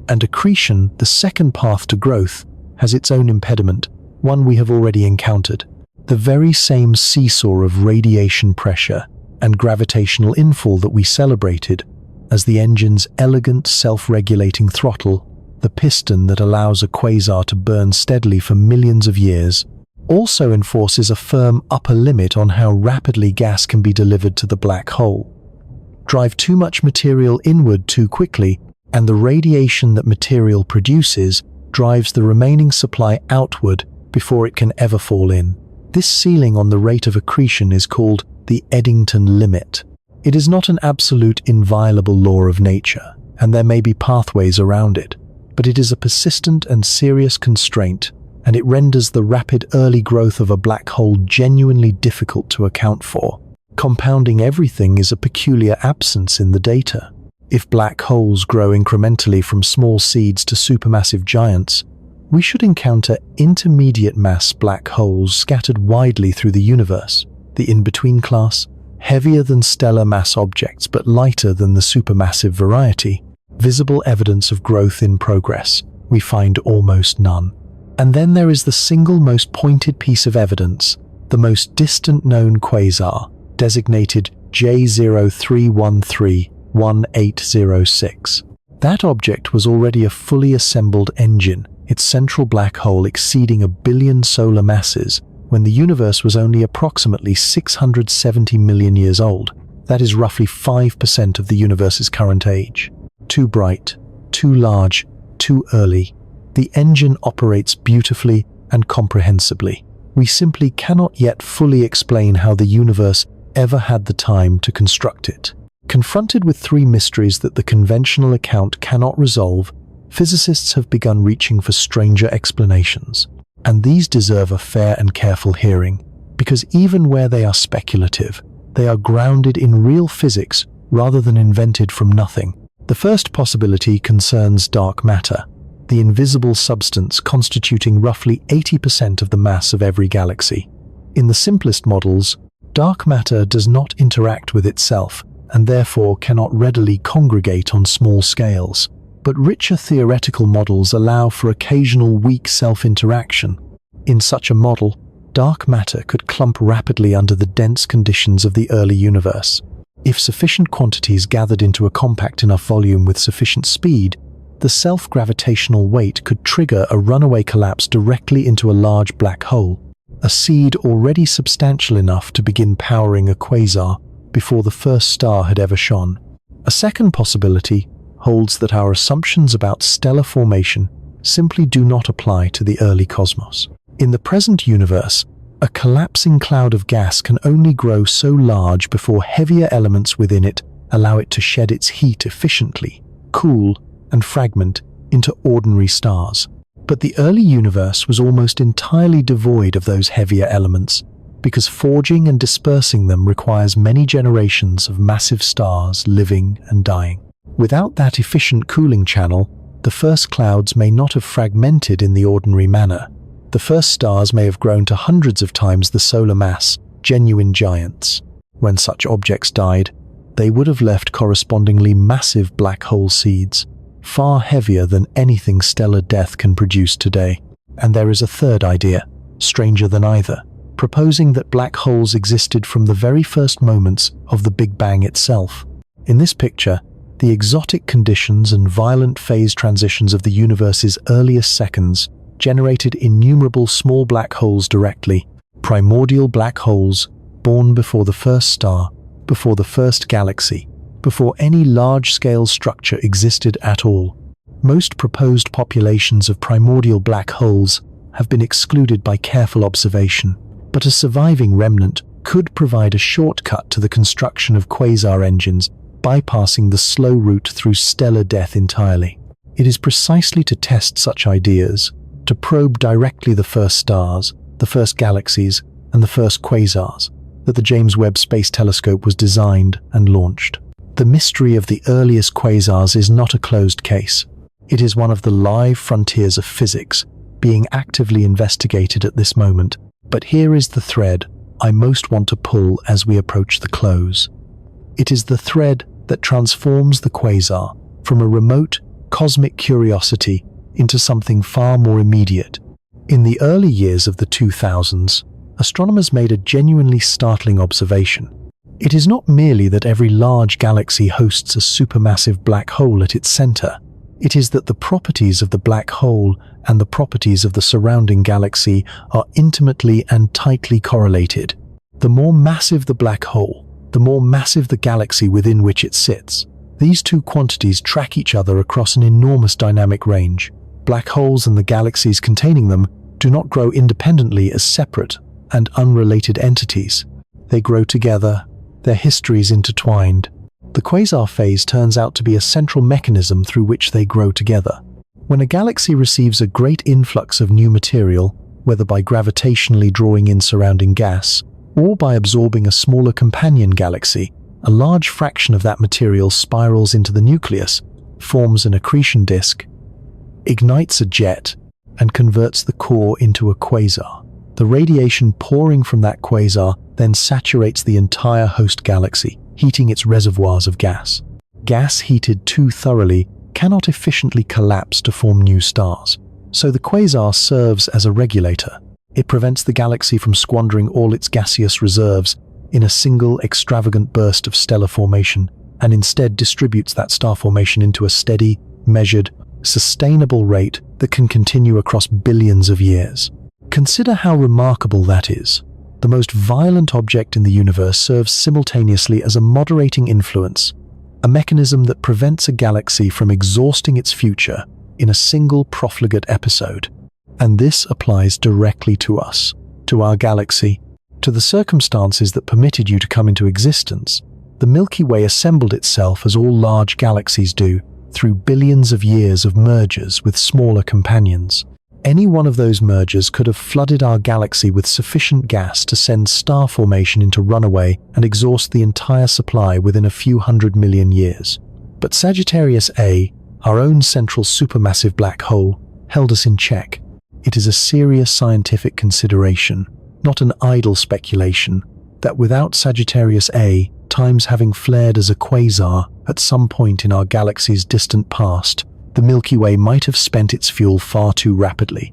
And accretion, the second path to growth, has its own impediment, one we have already encountered. The very same seesaw of radiation pressure and gravitational infall that we celebrated as the engine's elegant self-regulating throttle, the piston that allows a quasar to burn steadily for millions of years, also enforces a firm upper limit on how rapidly gas can be delivered to the black hole. Drive too much material inward too quickly, and the radiation that material produces drives the remaining supply outward before it can ever fall in. This ceiling on the rate of accretion is called the Eddington limit. It is not an absolute inviolable law of nature, and there may be pathways around it, but it is a persistent and serious constraint, and it renders the rapid early growth of a black hole genuinely difficult to account for. Compounding everything is a peculiar absence in the data. If black holes grow incrementally from small seeds to supermassive giants, we should encounter intermediate mass black holes scattered widely through the universe, the in-between class, heavier than stellar mass objects but lighter than the supermassive variety. Visible evidence of growth in progress, we find almost none. And then there is the single most pointed piece of evidence, the most distant known quasar, designated J03131806. That object was already a fully assembled engine, its central black hole exceeding 1 billion solar masses, when the universe was only approximately 670 million years old. That is roughly 5% of the universe's current age. Too bright, too large, too early. The engine operates beautifully and comprehensibly. We simply cannot yet fully explain how the universe ever had the time to construct it. Confronted with 3 mysteries that the conventional account cannot resolve, physicists have begun reaching for stranger explanations. And these deserve a fair and careful hearing, because even where they are speculative, they are grounded in real physics rather than invented from nothing. The first possibility concerns dark matter, the invisible substance constituting roughly 80% of the mass of every galaxy. In the simplest models, dark matter does not interact with itself and therefore cannot readily congregate on small scales. But richer theoretical models allow for occasional weak self-interaction. In such a model, dark matter could clump rapidly under the dense conditions of the early universe. If sufficient quantities gathered into a compact enough volume with sufficient speed, the self-gravitational weight could trigger a runaway collapse directly into a large black hole, a seed already substantial enough to begin powering a quasar before the first star had ever shone. A second possibility holds that our assumptions about stellar formation simply do not apply to the early cosmos. In the present universe, a collapsing cloud of gas can only grow so large before heavier elements within it allow it to shed its heat efficiently, cool, and fragment into ordinary stars. But the early universe was almost entirely devoid of those heavier elements, because forging and dispersing them requires many generations of massive stars living and dying. Without that efficient cooling channel, the first clouds may not have fragmented in the ordinary manner. The first stars may have grown to hundreds of times the solar mass, genuine giants. When such objects died, they would have left correspondingly massive black hole seeds, far heavier than anything stellar death can produce today. And there is a third idea, stranger than either, proposing that black holes existed from the very first moments of the Big Bang itself. In this picture, the exotic conditions and violent phase transitions of the universe's earliest seconds generated innumerable small black holes directly, primordial black holes born before the first star, before the first galaxy, before any large-scale structure existed at all. Most proposed populations of primordial black holes have been excluded by careful observation, but a surviving remnant could provide a shortcut to the construction of quasar engines, bypassing the slow route through stellar death entirely. It is precisely to test such ideas, to probe directly the first stars, the first galaxies, and the first quasars, that the James Webb Space Telescope was designed and launched. The mystery of the earliest quasars is not a closed case. It is one of the live frontiers of physics, being actively investigated at this moment. But here is the thread I most want to pull as we approach the close. It is the thread that transforms the quasar from a remote, cosmic curiosity into something far more immediate. In the early years of the 2000s, astronomers made a genuinely startling observation. It is not merely that every large galaxy hosts a supermassive black hole at its center. It is that the properties of the black hole and the properties of the surrounding galaxy are intimately and tightly correlated. The more massive the black hole, the more massive the galaxy within which it sits. These two quantities track each other across an enormous dynamic range. Black holes and the galaxies containing them do not grow independently as separate and unrelated entities. They grow together, their histories intertwined. The quasar phase turns out to be a central mechanism through which they grow together. When a galaxy receives a great influx of new material, whether by gravitationally drawing in surrounding gas, or by absorbing a smaller companion galaxy, a large fraction of that material spirals into the nucleus, forms an accretion disk, ignites a jet, and converts the core into a quasar. The radiation pouring from that quasar then saturates the entire host galaxy, heating its reservoirs of gas. Gas heated too thoroughly cannot efficiently collapse to form new stars, so the quasar serves as a regulator. It prevents the galaxy from squandering all its gaseous reserves in a single extravagant burst of stellar formation, and instead distributes that star formation into a steady, measured, sustainable rate that can continue across billions of years. Consider how remarkable that is. The most violent object in the universe serves simultaneously as a moderating influence, a mechanism that prevents a galaxy from exhausting its future in a single profligate episode. And this applies directly to us, to our galaxy, to the circumstances that permitted you to come into existence. The Milky Way assembled itself as all large galaxies do, through billions of years of mergers with smaller companions. Any one of those mergers could have flooded our galaxy with sufficient gas to send star formation into runaway and exhaust the entire supply within a few 100 million years. But Sagittarius A, our own central supermassive black hole, held us in check. It is a serious scientific consideration, not an idle speculation, that without Sagittarius A, times having flared as a quasar at some point in our galaxy's distant past, the Milky Way might have spent its fuel far too rapidly,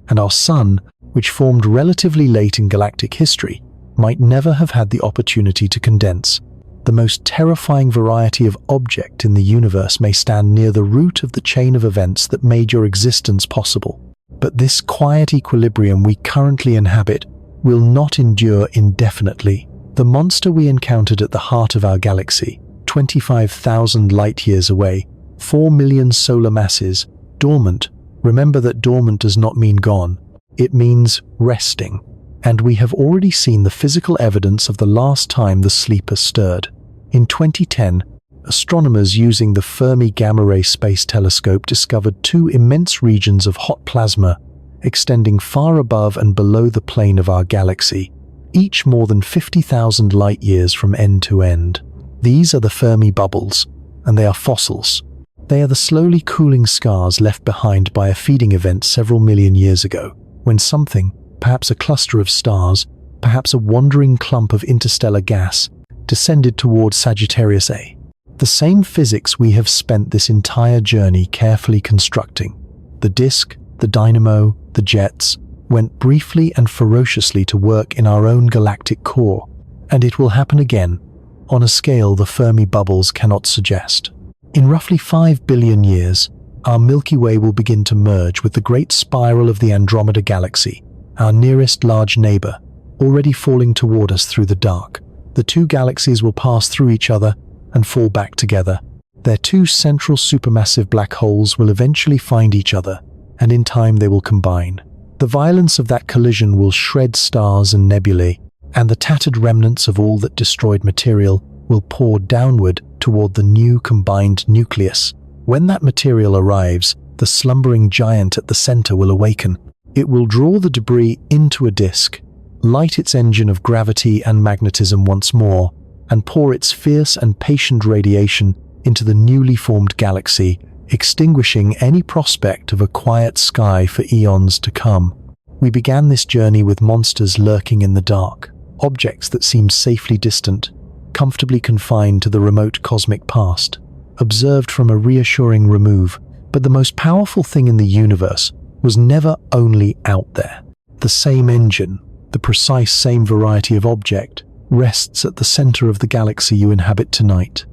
and our Sun, which formed relatively late in galactic history, might never have had the opportunity to condense. The most terrifying variety of object in the universe may stand near the root of the chain of events that made your existence possible. But this quiet equilibrium we currently inhabit will not endure indefinitely. The monster we encountered at the heart of our galaxy, 25,000 light-years away, 4 million solar masses, dormant. Remember that dormant does not mean gone. It means resting. And we have already seen the physical evidence of the last time the sleeper stirred. In 2010, astronomers using the Fermi Gamma Ray Space Telescope discovered two immense regions of hot plasma extending far above and below the plane of our galaxy, each more than 50,000 light-years from end to end. These are the Fermi bubbles, and they are fossils. They are the slowly cooling scars left behind by a feeding event several million years ago, when something, perhaps a cluster of stars, perhaps a wandering clump of interstellar gas, descended towards Sagittarius A. The same physics we have spent this entire journey carefully constructing. The disk, the dynamo, the jets, went briefly and ferociously to work in our own galactic core, and it will happen again, on a scale the Fermi bubbles cannot suggest. In roughly 5 billion years, our Milky Way will begin to merge with the great spiral of the Andromeda Galaxy, our nearest large neighbor, already falling toward us through the dark. The two galaxies will pass through each other and fall back together. Their two central supermassive black holes will eventually find each other, and in time they will combine. The violence of that collision will shred stars and nebulae, and the tattered remnants of all that destroyed material will pour downward toward the new combined nucleus. When that material arrives, the slumbering giant at the center will awaken. It will draw the debris into a disk, light its engine of gravity and magnetism once more, and pour its fierce and patient radiation into the newly formed galaxy, extinguishing any prospect of a quiet sky for eons to come. We began this journey with monsters lurking in the dark, objects that seemed safely distant, comfortably confined to the remote cosmic past, observed from a reassuring remove. But the most powerful thing in the universe was never only out there. The same engine, the precise same variety of object, rests at the center of the galaxy you inhabit tonight.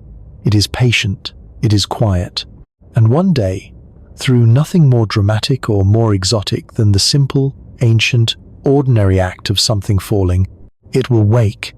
It is patient, it is quiet, and one day, through nothing more dramatic or more exotic than the simple, ancient, ordinary act of something falling, it will wake